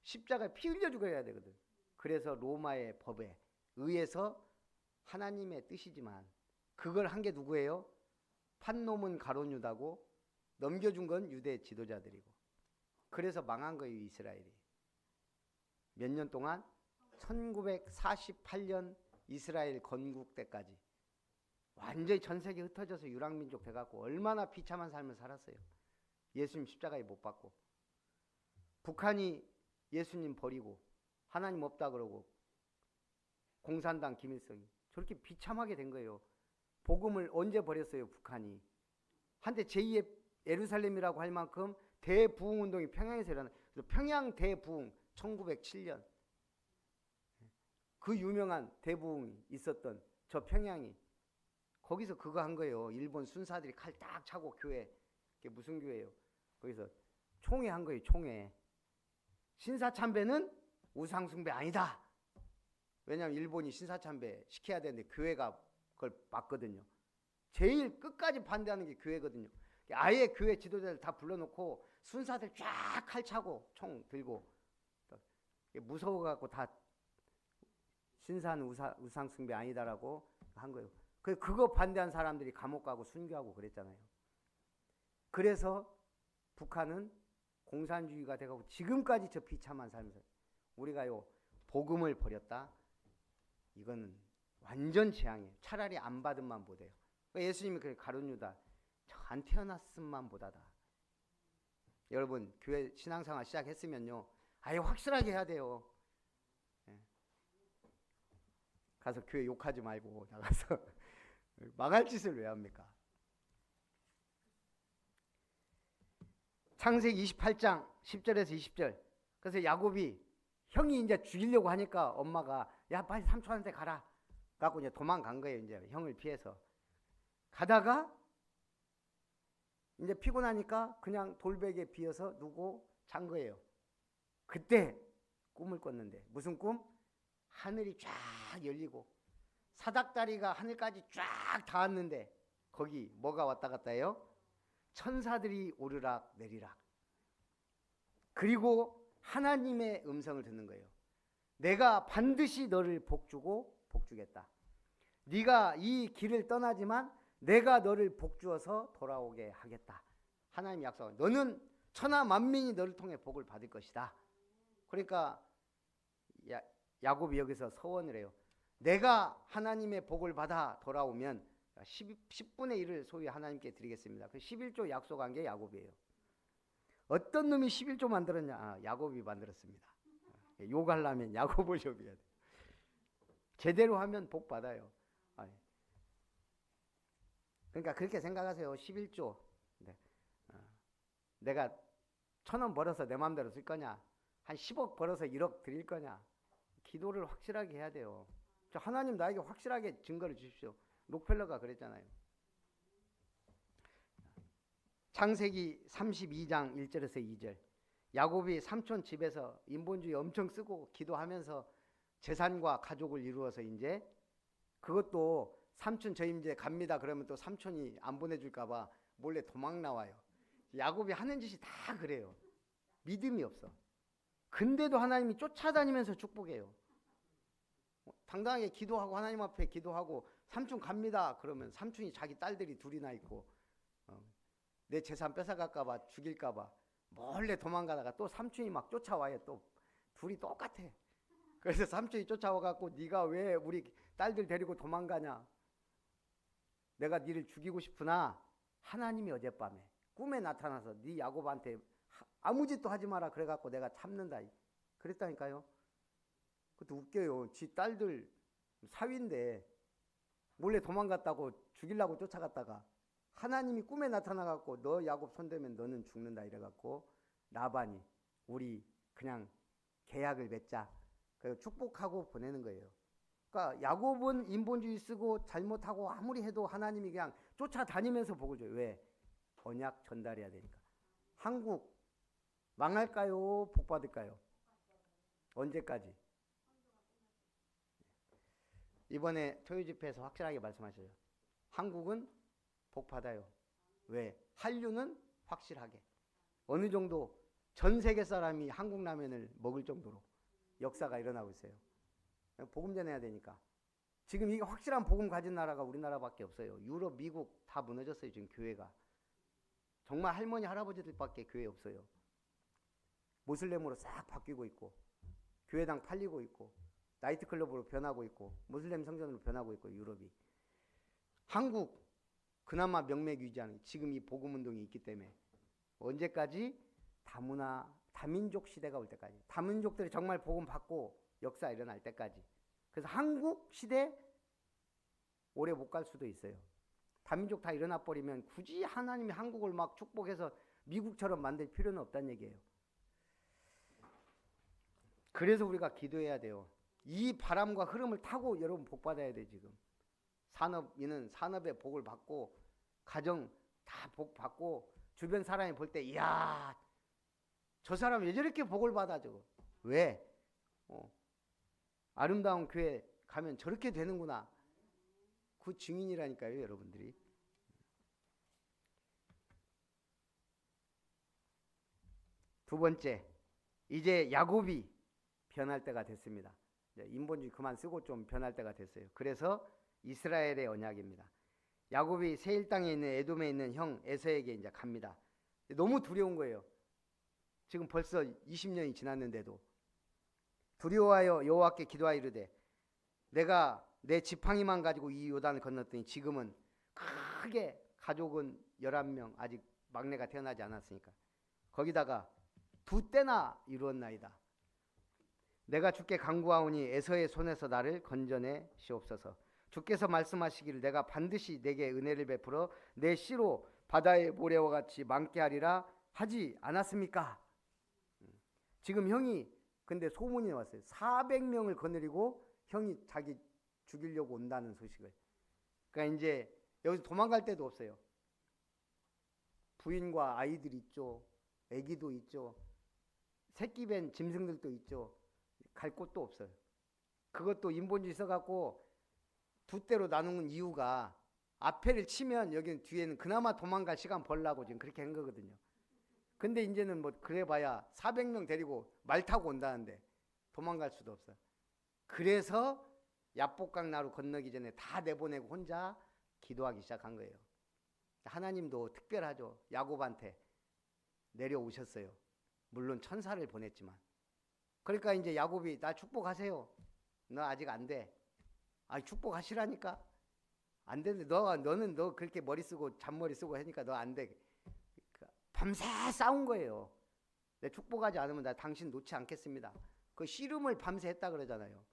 [SPEAKER 3] 십자가에 피 흘려 죽어야 되거든. 그래서 로마의 법에 의해서 하나님의 뜻이지만 그걸 한 게 누구예요? 판놈은 가룟 유다고 넘겨준 건 유대 지도자들이고. 그래서 망한 거예요, 이스라엘이. 몇 년 동안? 1948년 이스라엘 건국 때까지 완전히 전 세계 흩어져서 유랑민족 돼갖고 얼마나 비참한 삶을 살았어요. 예수님 십자가에 못 박고. 북한이 예수님 버리고 하나님 없다 그러고 공산당 김일성이 저렇게 비참하게 된 거예요. 복음을 언제 버렸어요, 북한이? 한때 제2의 예루살렘이라고 할 만큼 대부흥운동이 평양에서 일어나요. 그래서 평양 대부흥 1907년 그 유명한 대부흥이 있었던 저 평양이, 거기서 그거 한 거예요. 일본 순사들이 칼 딱 차고 교회, 그게 무슨 교회예요? 거기서 총회 한 거예요, 총회. 신사참배는 우상숭배 아니다. 왜냐하면 일본이 신사참배 시켜야 되는데 교회가 그걸 막거든요. 제일 끝까지 반대하는 게 교회거든요. 아예 교회 지도자들 다 불러놓고 순사들 쫙 칼 차고 총 들고 무서워갖고 다 신사는 우상숭배 아니다라고 한 거예요. 그거 반대한 사람들이 감옥 가고 순교하고 그랬잖아요. 그래서 북한은 공산주의가 돼가고 지금까지 저 비참한 삶을 살아요. 우리가요, 복음을 버렸다? 이거는 완전 재앙이에요. 차라리 안 받은만 보대요. 예수님이 그래, 가룟 유다 안 태어났음만 보다다. 여러분, 교회 신앙생활 시작했으면요, 아예 확실하게 해야 돼요. 가서 교회 욕하지 말고 나가서 망할 짓을 왜 합니까? 창세기 28장 10절에서 20절. 그래서 야곱이 형이 이제 죽이려고 하니까 엄마가 야 빨리 삼촌한테 가라. 갖고 이제 도망간 거예요. 이제 형을 피해서 가다가 이제 피곤하니까 그냥 돌베개에 비어서 누고 잔 거예요. 그때 꿈을 꿨는데 무슨 꿈? 하늘이 쫙 열리고 사닥다리가 하늘까지 쫙 닿았는데 거기 뭐가 왔다 갔다 해요? 천사들이 오르락 내리락. 그리고 하나님의 음성을 듣는 거예요. 내가 반드시 너를 복주고 복주겠다. 네가 이 길을 떠나지만 내가 너를 복주어서 돌아오게 하겠다. 하나님이 약속한, 너는 천하 만민이 너를 통해 복을 받을 것이다. 그러니까 야곱이 여기서 서원을 해요. 내가 하나님의 복을 받아 돌아오면 10분의 1을 소위 하나님께 드리겠습니다. 그 11조 약속한 게 야곱이에요. 어떤 놈이 11조 만들었냐? 야곱이 만들었습니다. 욕하려면 야곱을 욕해야 돼. 제대로 하면 복 받아요. 그러니까 그렇게 생각하세요. 11조. 내가 1,000원 벌어서 내 마음대로 쓸 거냐? 한 10억 벌어서 1억 드릴 거냐? 기도를 확실하게 해야 돼요. 하나님 나에게 확실하게 증거를 주십시오. 록펠러가 그랬잖아요. 창세기 32장 1절에서 2절. 야곱이 삼촌 집에서 인본주의 엄청 쓰고 기도하면서 재산과 가족을 이루어서 이제 그것도 삼촌 저 이제 갑니다 그러면 또 삼촌이 안 보내줄까 봐 몰래 도망 나와요. 야곱이 하는 짓이 다 그래요. 믿음이 없어. 근데도 하나님이 쫓아다니면서 축복해요. 당당하게 기도하고 하나님 앞에 기도하고 삼촌 갑니다 그러면 삼촌이 자기 딸들이 둘이나 있고 내 재산 뺏어갈까 봐 죽일까 봐 몰래 도망가다가 또 삼촌이 막 쫓아와요. 또 둘이 똑같아. 그래서 삼촌이 쫓아와갖고 네가 왜 우리 딸들 데리고 도망가냐? 내가 네를 죽이고 싶으나 하나님이 어젯밤에 꿈에 나타나서 네 야곱한테 아무 짓도 하지 마라 그래갖고 내가 참는다 그랬다니까요. 그것도 웃겨요. 지 딸들 사위인데 몰래 도망갔다고 죽이려고 쫓아갔다가 하나님이 꿈에 나타나갖고 너 야곱 손대면 너는 죽는다 이래갖고 라반이 우리 그냥 계약을 맺자 그래서 축복하고 보내는 거예요. 그러니까 야곱은 인본주의 쓰고 잘못하고 아무리 해도 하나님이 그냥 쫓아다니면서 복을 줘요. 왜? 언약 전달해야 되니까. 한국 망할까요? 복 받을까요? 언제까지? 이번에 토요 집회에서 확실하게 말씀하셔요. 한국은 복 받아요. 왜? 한류는 확실하게. 어느 정도 전 세계 사람이 한국 라면을 먹을 정도로 역사가 일어나고 있어요. 복음 전해야 되니까. 지금 이게 확실한 복음 가진 나라가 우리나라밖에 없어요. 유럽, 미국 다 무너졌어요. 지금 교회가. 정말 할머니, 할아버지들밖에 교회 없어요. 모슬렘으로 싹 바뀌고 있고 교회당 팔리고 있고 나이트클럽으로 변하고 있고 모슬렘 성전으로 변하고 있고 유럽이. 한국 그나마 명맥 유지하는 지금 이 복음운동이 있기 때문에 언제까지? 다문화, 다민족 시대가 올 때까지. 다민족들이 정말 복음 받고 역사 일어날 때까지. 그래서 한국 시대 오래 못 갈 수도 있어요. 다민족 다 일어나 버리면 굳이 하나님이 한국을 막 축복해서 미국처럼 만들 필요는 없다는 얘기예요. 그래서 우리가 기도해야 돼요. 이 바람과 흐름을 타고 여러분 복 받아야 돼. 지금 산업인은 산업의 복을 받고 가정 다 복 받고 주변 사람이 볼 때 이야 저 사람 왜 저렇게 복을 받아 저거 왜? 아름다운 교회 가면 저렇게 되는구나. 그 증인이라니까요 여러분들이. 두 번째, 이제 야곱이 변할 때가 됐습니다. 인본주의 그만 쓰고 좀 변할 때가 됐어요. 그래서 이스라엘의 언약입니다. 야곱이 세일 땅에 있는 에돔에 있는 형 에서에게 이제 갑니다. 너무 두려운 거예요. 지금 벌써 20년이 지났는데도 두려워하여 여호와께 기도하여 이르되 내가 내 지팡이만 가지고 이 요단을 건넜더니 지금은 크게 가족은 11명 아직 막내가 태어나지 않았으니까 거기다가 2때나 이루었나이다. 내가 주께 간구하오니 에서의 손에서 나를 건져내 시옵소서. 주께서 말씀하시기를 내가 반드시 내게 은혜를 베풀어 내 씨로 바다의 모래와 같이 많게 하리라 하지 않았습니까? 지금 형이 근데 소문이 왔어요. 400명을 거느리고 형이 자기 죽이려고 온다는 소식을. 그러니까 이제 여기서 도망갈 데도 없어요. 부인과 아이들 있죠. 아기도 있죠. 새끼 뵌 짐승들도 있죠. 갈 곳도 없어요. 그것도 인본주의 써갖고 2대로 나누는 이유가 앞에를 치면 여기는 뒤에는 그나마 도망갈 시간 벌라고 지금 그렇게 한 거거든요. 근데 이제는 뭐 그래봐야 400명 데리고 말 타고 온다는데 도망갈 수도 없어. 그래서 야복강 나루 건너기 전에 다 내보내고 혼자 기도하기 시작한 거예요. 하나님도 특별하죠. 야곱한테 내려오셨어요. 물론 천사를 보냈지만. 그러니까 이제 야곱이 나 축복하세요. 너 아직 안 돼. 아 축복하시라니까. 안 되는데 너는 그렇게 머리 쓰고 잔머리 쓰고 하니까 너 안 돼. 밤새 싸운 거예요. 내 축복하지 않으면 나 당신 놓지 않겠습니다. 그 씨름을 밤새 했다 그러잖아요.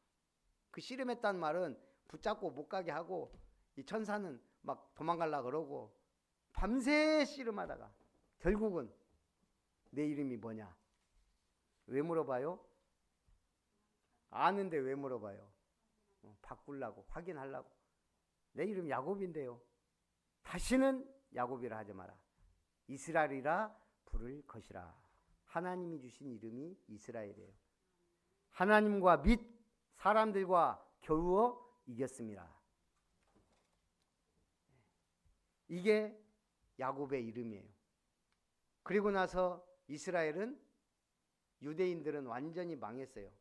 [SPEAKER 3] 그 씨름했다는 말은 붙잡고 못 가게 하고 이 천사는 막 도망가려고 그러고 밤새 씨름하다가 결국은 내 이름이 뭐냐? 왜 물어봐요? 아는데 왜 물어봐요? 바꾸려고 확인하려고. 내 이름 야곱인데요. 다시는 야곱이라 하지 마라. 이스라엘이라 부를 것이라. 하나님이 주신 이름이 이스라엘이에요. 하나님과 및 사람들과 겨루어 이겼습니다. 이게 야곱의 이름이에요. 그리고 나서 이스라엘은 유대인들은 완전히 망했어요.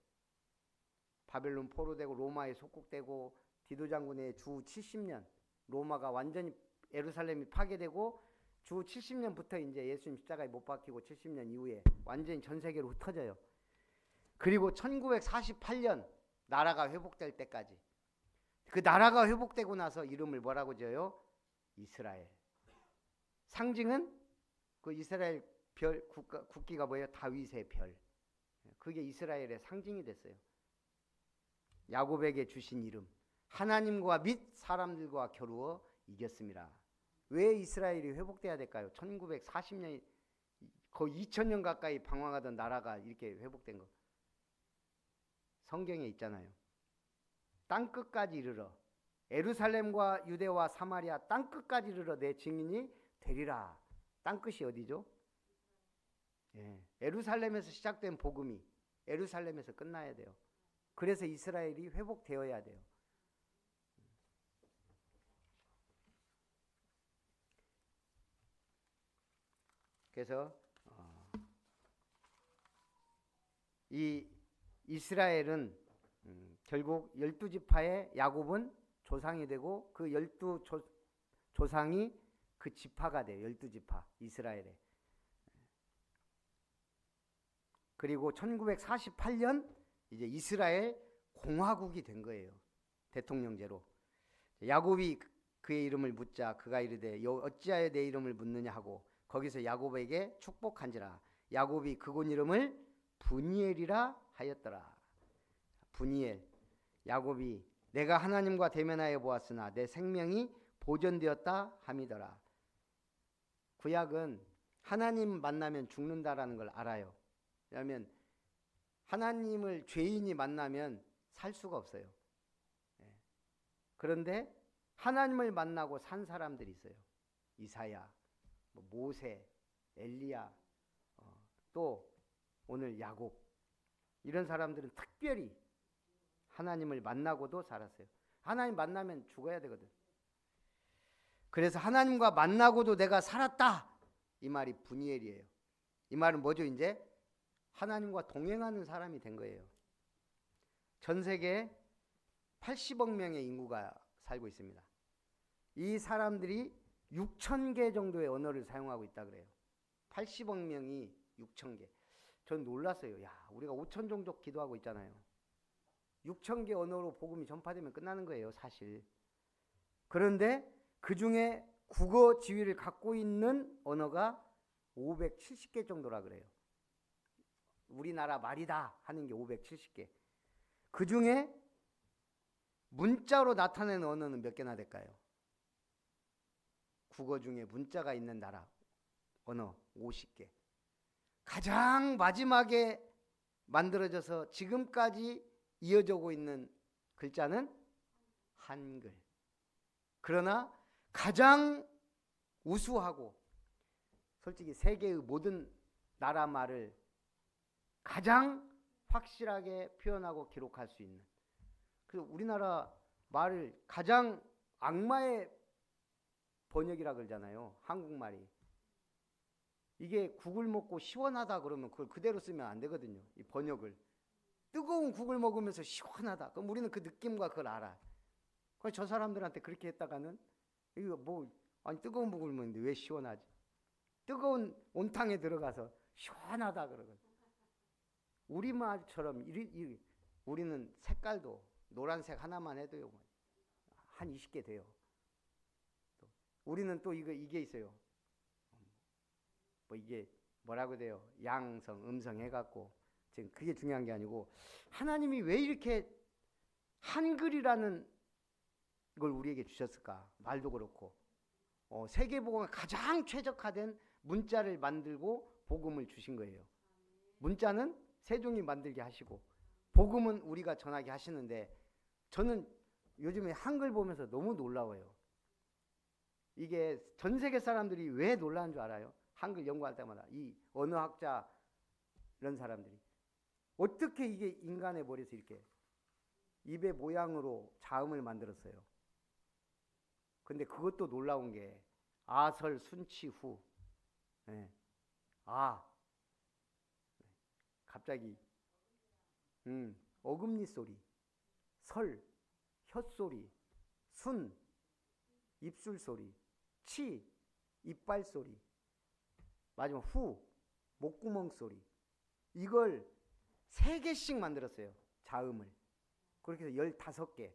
[SPEAKER 3] 바벨론 포로되고 로마에 속국되고 디도장군의 주 70년 로마가 완전히 예루살렘이 파괴되고 주 70년부터 이제 예수님 십자가에 못 박히고 70년 이후에 완전히 전 세계로 흩어져요. 그리고 1948년 나라가 회복될 때까지 그 나라가 회복되고 나서 이름을 뭐라고 지어요? 이스라엘. 상징은 그 이스라엘 별 국기가 뭐예요? 다윗의 별. 그게 이스라엘의 상징이 됐어요. 야곱에게 주신 이름. 하나님과 및 사람들과 겨루어 이겼습니다. 왜 이스라엘이 회복돼야 될까요? 1940년 거의 2000년 가까이 방황하던 나라가 이렇게 회복된 거. 성경에 있잖아요. 땅끝까지 이르러 예루살렘과 유대와 사마리아 땅끝까지 이르러 내 증인이 되리라. 땅끝이 어디죠? 예, 예루살렘에서 시작된 복음이 예루살렘에서 끝나야 돼요. 그래서 이스라엘이 회복되어야 돼요. 그래서 이 이스라엘은 결국 12지파의 야곱은 조상이 되고 그 12조상이 그 지파가 돼요. 12지파 이스라엘에. 그리고 1948년 이제 이스라엘 공화국이 된 거예요. 대통령제로. 야곱이 그의 이름을 묻자 그가 이르되 어찌하여 내 이름을 묻느냐 하고 거기서 야곱에게 축복한지라. 야곱이 그곳 이름을 분이엘이라 하였더라. 분이엘. 야곱이 내가 하나님과 대면하여 보았으나 내 생명이 보존되었다 함이더라. 구약은 하나님 만나면 죽는다라는 걸 알아요. 왜냐하면 하나님을 죄인이 만나면 살 수가 없어요. 그런데 하나님을 만나고 산 사람들이 있어요. 이사야, 모세, 엘리야, 또 오늘 야곱. 이런 사람들은 특별히 하나님을 만나고도 살았어요. 하나님 만나면 죽어야 되거든. 그래서 하나님과 만나고도 내가 살았다. 이 말이 분이엘이에요. 이 말은 뭐죠? 이제 하나님과 동행하는 사람이 된 거예요. 전 세계에 80억 명의 인구가 살고 있습니다. 이 사람들이 6,000개 정도의 언어를 사용하고 있다 그래요. 80억 명이 6,000개. 전 놀랐어요. 야, 우리가 5천 종족 기도하고 있잖아요. 6,000개 언어로 복음이 전파되면 끝나는 거예요, 사실. 그런데 그 중에 국어 지위를 갖고 있는 언어가 570개 정도라 그래요. 우리나라 말이다 하는 게 570개. 그 중에 문자로 나타내는 언어는 몇 개나 될까요? 국어 중에 문자가 있는 나라 언어 50개. 가장 마지막에 만들어져서 지금까지 이어지고 있는 글자는 한글. 그러나 가장 우수하고 솔직히 세계의 모든 나라 말을 가장 확실하게 표현하고 기록할 수 있는. 그래서 우리나라 말을 가장 악마의 번역이라 그러잖아요. 한국말이. 이게 국을 먹고 시원하다 그러면 그걸 그대로 쓰면 안 되거든요. 이 번역을. 뜨거운 국을 먹으면서 시원하다. 그럼 우리는 그 느낌과 그걸 알아. 그래서 저 사람들한테 그렇게 했다가는 이거 뭐 아니 뜨거운 국을 먹는데 왜 시원하지? 뜨거운 온탕에 들어가서 시원하다 그러거든. 우리말처럼 우리는 색깔도 노란색 하나만 해도요. 한 20개 돼요. 우리는 또 이게 있어요. 뭐 이게 뭐라고 돼요? 양성, 음성 해갖고 지금 그게 중요한 게 아니고 하나님이 왜 이렇게 한글이라는 걸 우리에게 주셨을까? 말도 그렇고 세계복음에 가장 최적화된 문자를 만들고 복음을 주신 거예요. 문자는 세종이 만들게 하시고 복음은 우리가 전하게 하시는데 저는 요즘에 한글 보면서 너무 놀라워요. 이게 전 세계 사람들이 왜 놀라는 줄 알아요? 한글 연구할 때마다 이 언어학자 이런 사람들이 어떻게 이게 인간의 머리에서 이렇게 입의 모양으로 자음을 만들었어요. 근데 그것도 놀라운 게 아설 순치 후 네. 갑자기 어금니 소리 설 혓소리 순 입술 소리 치 이빨 소리 마지막 후 목구멍 소리 이걸 3개씩 만들었어요. 자음을. 그렇게 해서 15개.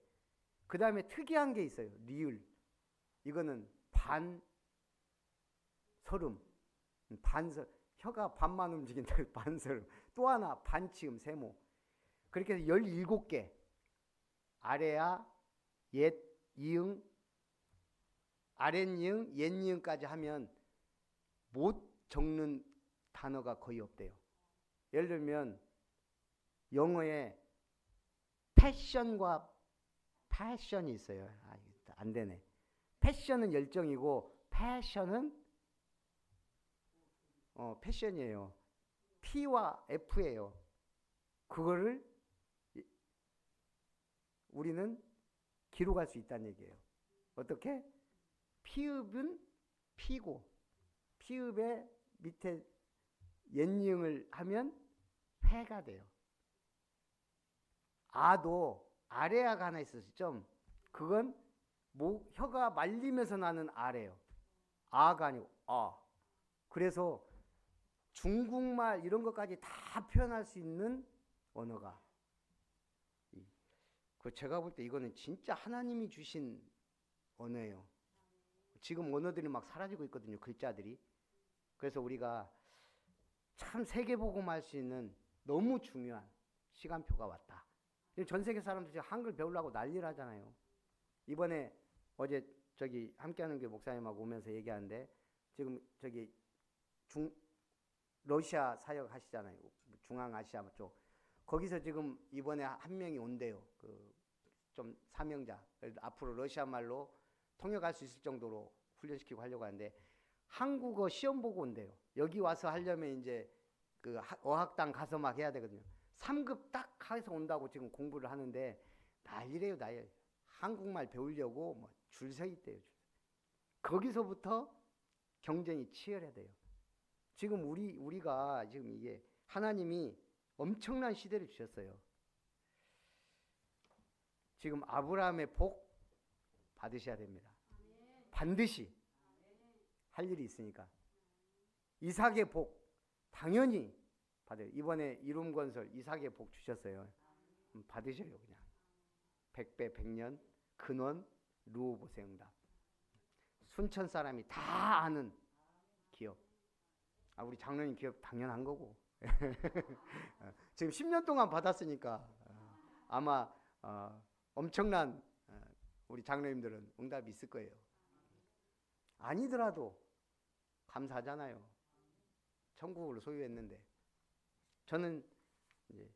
[SPEAKER 3] 그 다음에 특이한 게 있어요. 리을. 이거는 반설음. 혀가 반만 움직인다. 반설음. 또 하나 반치음 세모. 그렇게 해서 17개. 아래야 옛 이응 아랫이응 옛이응까지 하면 못 적는 단어가 거의 없대요. 예를 들면 영어에 패션과 패션이 있어요. 안 되네. 패션은 열정이고 패션은 패션이에요. P와 F예요. 그거를 우리는 기록할 수 있다는 얘기예요. 어떻게? 피읍은 피고 피읍의 밑에 옛이응을 하면 회가 돼요. 아도 아래아가 하나 있어서 좀 그건 혀가 말리면서 나는 아래요. 아가 아니고 아. 그래서 중국말 이런 것까지 다 표현할 수 있는 언어가 제가 볼 때 이거는 진짜 하나님이 주신 언어예요. 지금 언어들이 막 사라지고 있거든요. 글자들이. 그래서 우리가 참 세계복음할 수 있는 너무 중요한 시간표가 왔다. 전 세계 사람들이 한글 배우려고 난리를 하잖아요. 이번에 어제 저기 함께하는 게 목사님하고 오면서 얘기하는데 지금 저기 러시아 사역 하시잖아요. 중앙아시아 쪽. 거기서 지금 이번에 한 명이 온대요. 좀 사명자. 앞으로 러시아 말로 통역할 수 있을 정도로 훈련시키고 하려고 하는데 한국어 시험 보고 온대요. 여기 와서 하려면 이제 그 어학당 가서 막 해야 되거든요. 3급 딱 해서 온다고 지금 공부를 하는데 난리래요, 난리. 한국말 배우려고 뭐 줄 서 있대요. 거기서부터 경쟁이 치열해야 돼요. 지금 우리가 지금 이게 하나님이 엄청난 시대를 주셨어요. 지금 아브라함의 복 받으셔야 됩니다. 반드시 할 일이 있으니까. 이삭의 복 당연히 받아요. 이번에 이룸건설 이삭의 복 주셨어요. 받으셔요 그냥. 100배 100년 근원 루오보세 응답. 순천 사람이 다 아는 기업. 우리 장로님 기업 당연한 거고. 지금 10년 동안 받았으니까 아마 엄청난 우리 장로님들은 응답이 있을 거예요. 아니더라도 감사하잖아요. 천국을 소유했는데. 저는 이제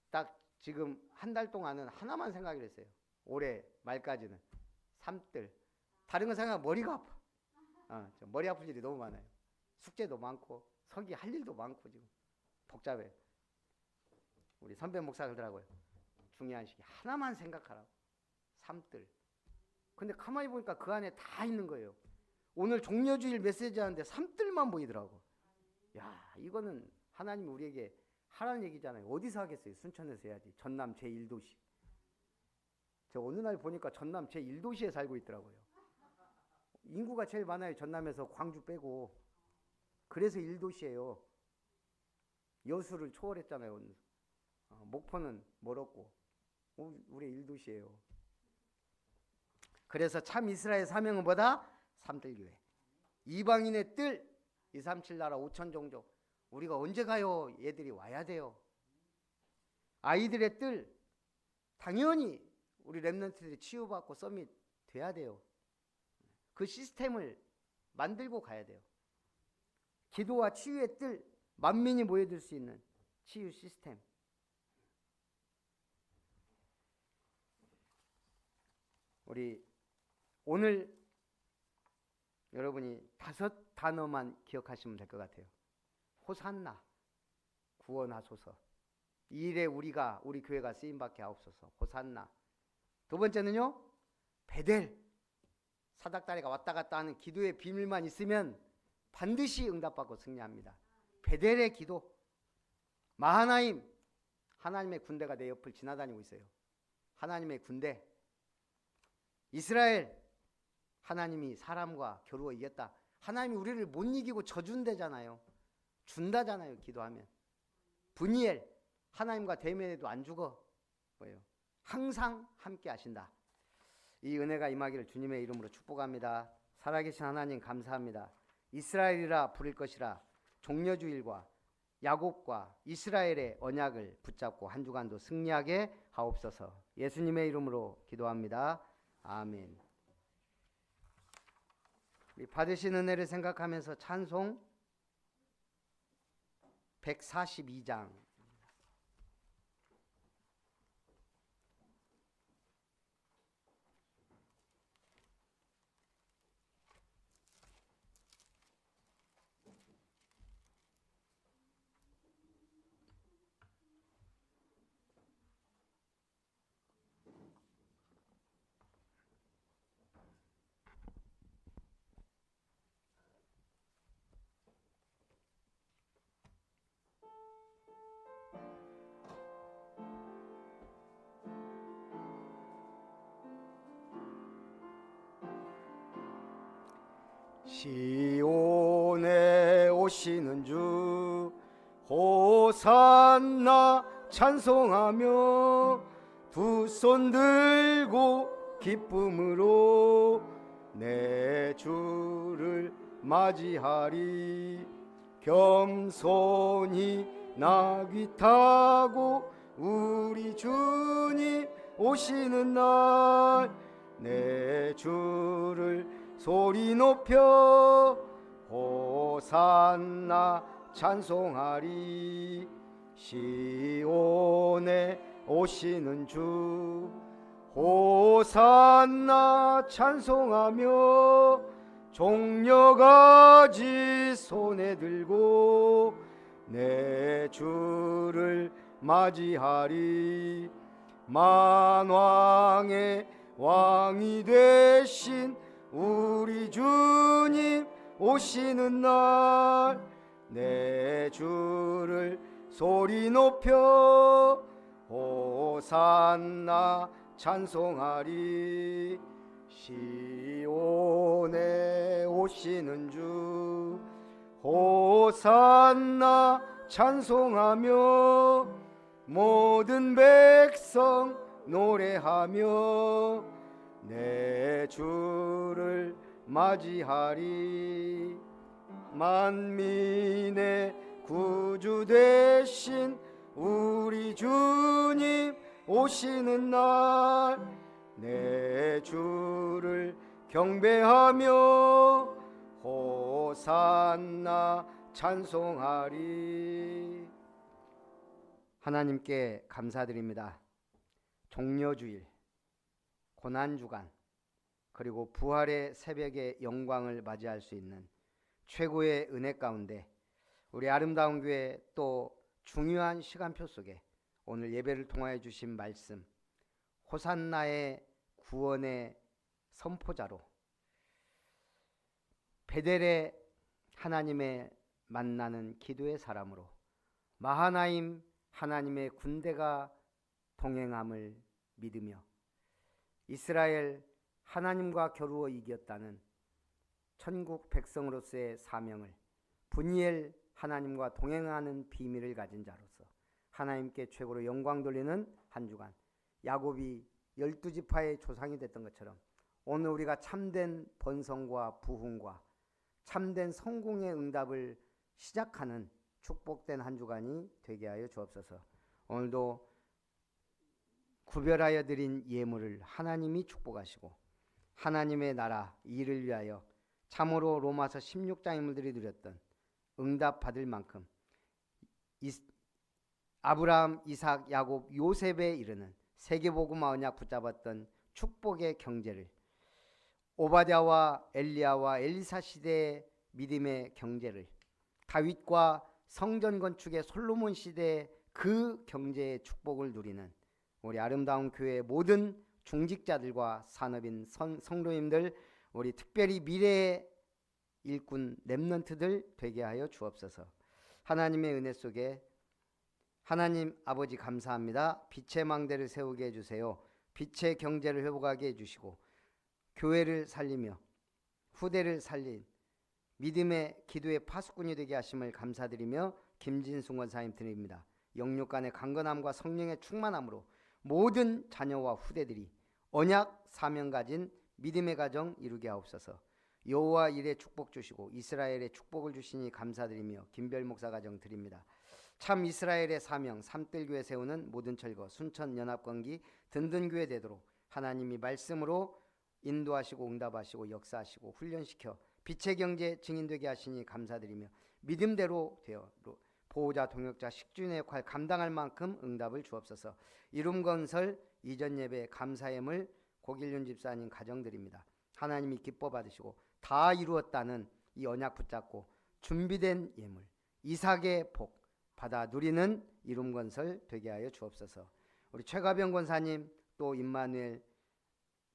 [SPEAKER 3] 딱 지금 한 달 동안은 하나만 생각을 했어요. 올해 말까지는 삼들. 다른 거 생각하면 머리가 아파. 머리 아플 일이 너무 많아요. 숙제도 많고 서기 할 일도 많고 지금 복잡해. 우리 선배 목사들하고요. 중요한 시기 하나만 생각하라고. 삼들. 근데 가만히 보니까 그 안에 다 있는 거예요. 오늘 종려주일 메시지 하는데 산들만 보이더라고. 야, 이거는 하나님이 우리에게 하라는 얘기잖아요. 어디서 하겠어요? 순천에서 해야지. 전남 제1도시. 저 어느 날 보니까 전남 제1도시에 살고 있더라고요. 인구가 제일 많아요. 전남에서 광주 빼고. 그래서 1도시예요. 여수를 초월했잖아요. 목포는 멀었고. 우리 1도시예요. 그래서 참 이스라엘 사명은 뭐다? 삼들교회. 이방인의 뜰 237 나라 5천 종족. 우리가 언제 가요? 얘들이 와야 돼요. 아이들의 뜰 당연히 우리 렘넌트들이 치유받고 서밋 돼야 돼요. 그 시스템을 만들고 가야 돼요. 기도와 치유의 뜰, 만민이 모여들 수 있는 치유 시스템. 우리 오늘 여러분이 5단어만 기억하시면 될 것 같아요. 호산나, 구원하소서. 이 일에 우리 교회가 쓰임받게 하옵소서. 호산나. 두 번째는요, 베델. 사닥다리가 왔다 갔다 하는 기도의 비밀만 있으면 반드시 응답받고 승리합니다. 베델의 기도. 마하나임. 하나님의 군대가 내 옆을 지나다니고 있어요. 하나님의 군대. 이스라엘. 하나님이 사람과 겨루어 이겼다. 하나님이 우리를 못 이기고 져준대잖아요. 준다잖아요. 기도하면. 분이엘. 하나님과 대면해도 안 죽어. 뭐예요? 항상 함께 하신다. 이 은혜가 임하기를 주님의 이름으로 축복합니다. 살아계신 하나님 감사합니다. 이스라엘이라 부를 것이라 종려주일과 야곱과 이스라엘의 언약을 붙잡고 한 주간도 승리하게 하옵소서. 예수님의 이름으로 기도합니다. 아멘. 우리 받으신 은혜를 생각하면서 찬송 142장 시온에 오시는 주 호산나 찬송하며 두 손 들고 기쁨으로 내 주를 맞이하리. 겸손히 나귀 타고 우리 주님 오시는 날 내 주를 소리 높여 호산나 찬송하리. 시온에 오시는 주 호산나 찬송하며 종려가지 손에 들고 내 주를 맞이하리. 만왕의 왕이 되신 우리 주님 오시는 날 내 주를 소리 높여 호산나 찬송하리. 시온에 오시는 주 호산나 찬송하며 모든 백성 노래하며 내 주를 맞이하리. 만민의 구주 되신 우리 주님 오시는 날 내 주를 경배하며 호산나 찬송하리. 하나님께 감사드립니다. 종려주일, 고난주간, 그리고 부활의 새벽의 영광을 맞이할 수 있는 최고의 은혜 가운데 우리 아름다운 교회 또 중요한 시간표 속에 오늘 예배를 통하여 주신 말씀, 호산나의 구원의 선포자로 베델의 하나님의 만나는 기도의 사람으로 마하나임 하나님의 군대가 동행함을 믿으며 이스라엘 하나님과 겨루어 이겼다는 천국 백성으로서의 사명을 분이엘 하나님과 동행하는 비밀을 가진 자로서 하나님께 최고로 영광 돌리는 한 주간, 야곱이 12지파의 조상이 됐던 것처럼 오늘 우리가 참된 번성과 부흥과 참된 성공의 응답을 시작하는 축복된 한 주간이 되게 하여 주옵소서. 오늘도 구별하여 드린 예물을 하나님이 축복하시고 하나님의 나라 일을 위하여 참으로 로마서 16장 인물들이 누렸던 응답 받을 만큼 아브라함, 이삭, 야곱, 요셉에 이르는 세계복음화 언약 붙잡았던 축복의 경제를 오바댜와 엘리야와 엘리사 시대의 믿음의 경제를 다윗과 성전 건축의 솔로몬 시대의 그 경제의 축복을 누리는 우리 아름다운 교회의 모든 중직자들과 산업인 성도님들, 우리 특별히 미래의 일꾼 렘넌트들 되게 하여 주옵소서. 하나님의 은혜 속에 하나님 아버지 감사합니다. 빛의 망대를 세우게 해주세요. 빛의 경제를 회복하게 해주시고 교회를 살리며 후대를 살린 믿음의 기도의 파수꾼이 되게 하심을 감사드리며 김진숙 원사님 드립니다. 영육간의 강건함과 성령의 충만함으로 모든 자녀와 후대들이 언약 사명 가진 믿음의 가정 이루게 하옵소서. 여호와 일에 축복 주시고 이스라엘에 축복을 주시니 감사드리며 김별 목사 가정 드립니다. 참 이스라엘의 사명 삼뜰교회 세우는 모든 철거 순천 연합건기 든든교회 되도록 하나님이 말씀으로 인도하시고 응답하시고 역사하시고 훈련시켜 빛의 경제 증인되게 하시니 감사드리며 믿음대로 되어 보호자 동역자 식주인의 역할 감당할 만큼 응답을 주옵소서. 이룸건설 이전 예배 감사예물 고길륜 집사님 가정드립니다. 하나님이 기뻐 받으시고 다 이루었다는 이 언약 붙잡고 준비된 예물 이삭의 복 받아 누리는 이룸건설 되게 하여 주옵소서. 우리 최가병 권사님 또 임마누엘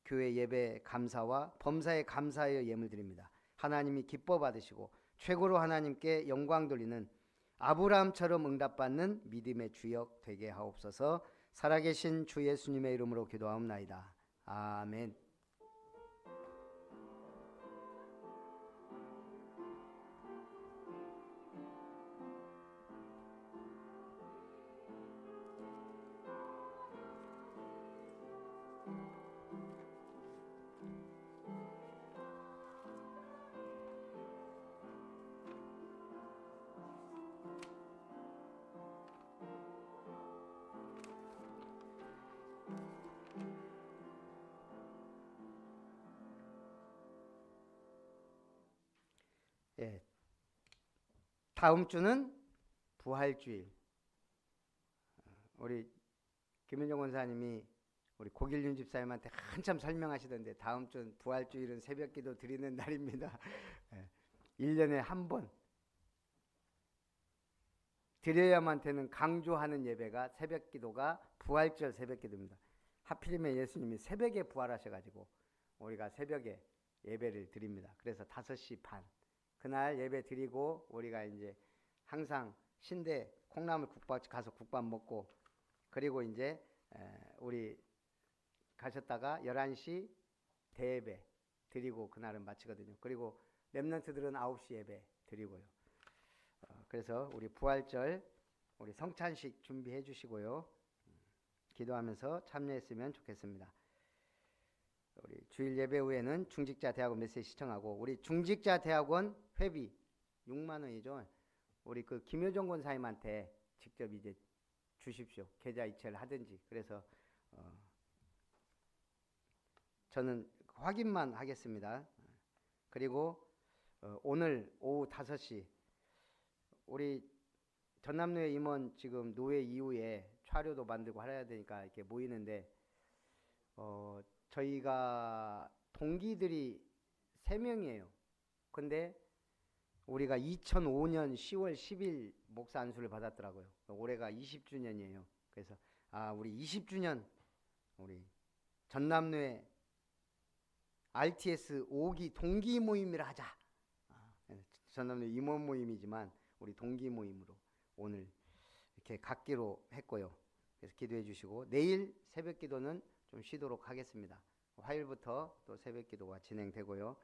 [SPEAKER 3] 교회 예배 감사와 범사에 감사하여 예물 드립니다. 하나님이 기뻐 받으시고 최고로 하나님께 영광 돌리는 아브라함처럼 응답받는 믿음의 주역 되게 하옵소서. 살아계신 주 예수님의 이름으로 기도하옵나이다. 아멘. 예, 다음 주는 부활주일. 우리 김윤정 권사님이 우리 고길륜 집사님한테 한참 설명하시던데 다음 주는 부활주일은 새벽기도 드리는 날입니다. 1년에 한 번 드려야만 되는 강조하는 예배가 새벽기도가 부활절 새벽기도입니다. 하필이면 예수님이 새벽에 부활하셔가지고 우리가 새벽에 예배를 드립니다. 그래서 5시 반 그날 예배 드리고 우리가 이제 항상 신대 콩나물 국밥 가서 국밥 먹고 그리고 이제 우리 가셨다가 11시 대예배 드리고 그날은 마치거든요. 그리고 렘넌트들은 9시 예배 드리고요. 그래서 우리 부활절 우리 성찬식 준비해 주시고요. 기도하면서 참여했으면 좋겠습니다. 우리 주일 예배 후에는 중직자 대학원 메시지 시청하고 우리 중직자 대학원 회비 6만 원이죠. 우리 그 김효정 권사님한테 직접 이제 주십시오. 계좌 이체를 하든지. 그래서 저는 확인만 하겠습니다. 그리고 오늘 오후 5시 우리 전남노회 임원 지금 노회 이후에 차료도 만들고 해야 되니까 이렇게 모이는데 저희가 동기들이 3명이에요. 근데 우리가 2005년 10월 10일 목사 안수를 받았더라고요. 올해가 20주년이에요. 그래서 우리 20주년 우리 전남노회 RTS 5기 동기 모임을 하자. 저는 임원 모임이지만 우리 동기 모임으로 오늘 이렇게 갖기로 했고요. 그래서 기도해 주시고 내일 새벽 기도는 좀 쉬도록 하겠습니다. 화요일부터 또 새벽 기도가 진행되고요.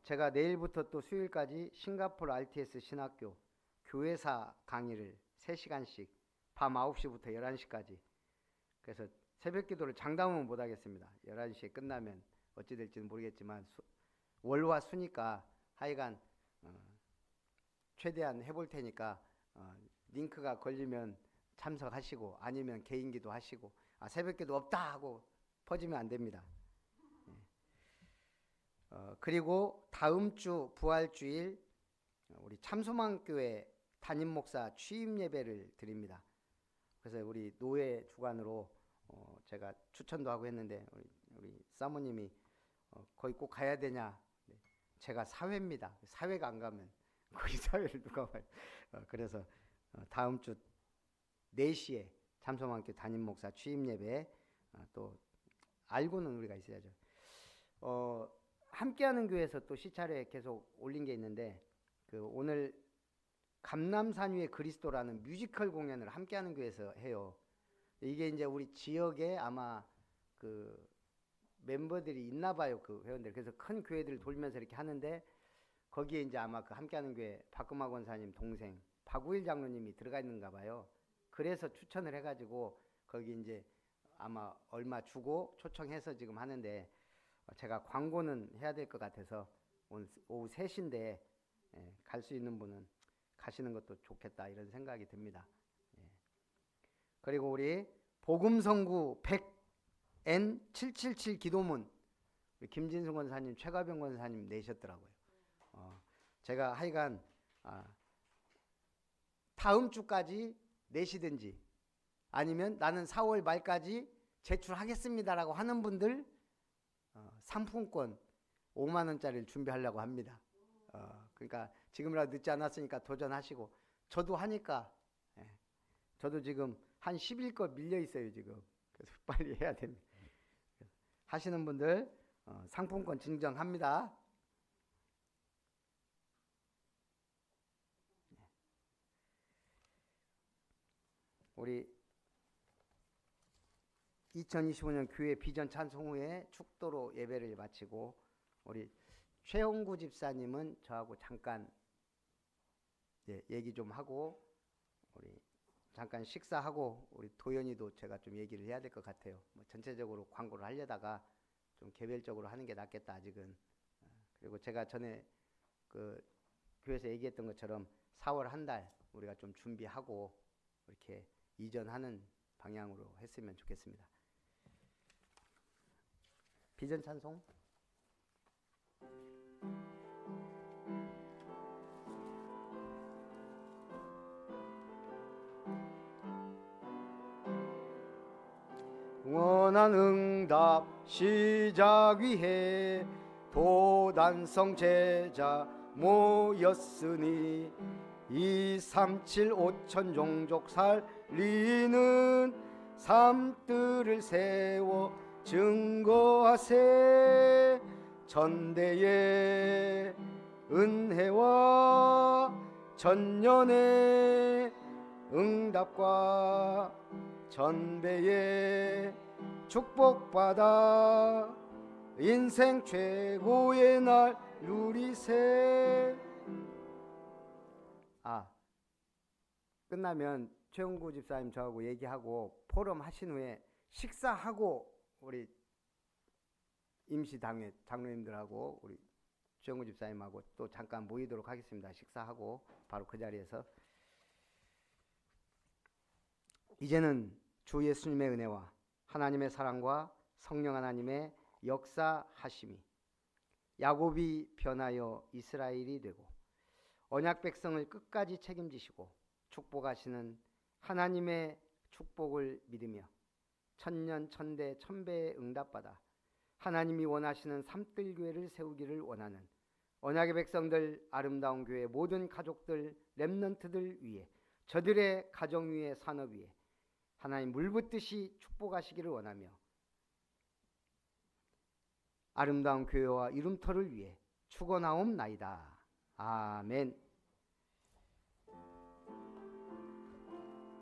[SPEAKER 3] 제가 내일부터 또 수요일까지 싱가포르 RTS 신학교 교회사 강의를 3시간씩 밤 9시부터 11시까지, 그래서 새벽 기도를 장담은 못 하겠습니다. 11시에 끝나면 어찌 될지는 모르겠지만 월화 수니까 하여간 최대한 해볼 테니까 링크가 걸리면 참석하시고 아니면 개인기도 하시고, 새벽기도 없다 하고 퍼지면 안 됩니다. 그리고 다음 주 부활주일 우리 참소망교회 담임 목사 취임 예배를 드립니다. 그래서 우리 노예 주관으로 제가 추천도 하고 했는데 우리 사모님이 거기 꼭 가야 되냐. 제가 사회입니다. 사회가 안 가면 거기 사회를 누가 봐요. 그래서 다음 주 4시에 참소망교회 담임 목사 취임 예배, 또 알고는 우리가 있어야죠. 함께하는 교회에서 또 시차례 계속 올린 게 있는데, 오늘 감람산 위의 그리스도라는 뮤지컬 공연을 함께하는 교회에서 해요. 이게 이제 우리 지역에 아마 그 멤버들이 있나 봐요, 그 회원들. 그래서 큰 교회들을 돌면서 이렇게 하는데, 거기에 이제 아마 그 함께하는 교회 박금화 권사님 동생 박우일 장로님이 들어가 있는가 봐요. 그래서 추천을 해가지고 거기 이제 아마 얼마 주고 초청해서 지금 하는데, 제가 광고는 해야 될 것 같아서 오늘 오후 3시인데 갈 수 있는 분은 가시는 것도 좋겠다 이런 생각이 듭니다. 그리고 우리 복음성구 100N777 기도문 김진승 권사님, 최가병 권사님 내셨더라고요. 제가 하여간 다음 주까지 내시든지 아니면 나는 4월 말까지 제출하겠습니다라고 하는 분들 상품권 5만 원짜리를 준비하려고 합니다. 그러니까 지금이라도 늦지 않았으니까 도전하시고, 저도 하니까 저도 지금 한 10일 거 밀려 있어요 지금. 그래서 빨리 해야 됩니다. 하시는 분들 상품권 증정합니다. 우리 2025년 교회 비전 찬송 후에 축도로 예배를 마치고 우리 최홍구 집사님은 저하고 잠깐 얘기 좀 하고 우리 잠깐 식사하고, 우리 도연이도 제가 좀 얘기를 해야 될 것 같아요. 전체적으로 광고를 하려다가 좀 개별적으로 하는 게 낫겠다 아직은. 그리고 제가 전에 그 교회에서 얘기했던 것처럼 4월 한 달 우리가 좀 준비하고 이렇게 이전하는 방향으로 했으면 좋겠습니다. 비전 찬송. 원한 응답 시작 위해 도단성 제자 모였으니 2, 3, 7, 5천 종족 살리는 삶들을 세워 증거하세. 전대의 은혜와 전년의 응답과 전배의 축복받아 인생 최고의 날 누리세. 끝나면 최홍구 집사님 저하고 얘기하고 포럼 하신 후에 식사하고 우리 임시당회 장로님들하고 우리 최홍구 집사님하고 또 잠깐 모이도록 하겠습니다. 식사하고 바로 그 자리에서. 이제는 주 예수님의 은혜와 하나님의 사랑과 성령 하나님의 역사하심이 야곱이 변하여 이스라엘이 되고 언약 백성을 끝까지 책임지시고 축복하시는 하나님의 축복을 믿으며 천년 천대 천배의 응답받아 하나님이 원하시는 삼뜰교회를 세우기를 원하는 언약의 백성들, 아름다운 교회 모든 가족들, 렘넌트들 위해, 저들의 가정 위에, 산업 위에 하나님 물붓듯이 축복하시기를 원하며 아름다운 교회와 이름터를 위해 축원하옵나이다. 아멘.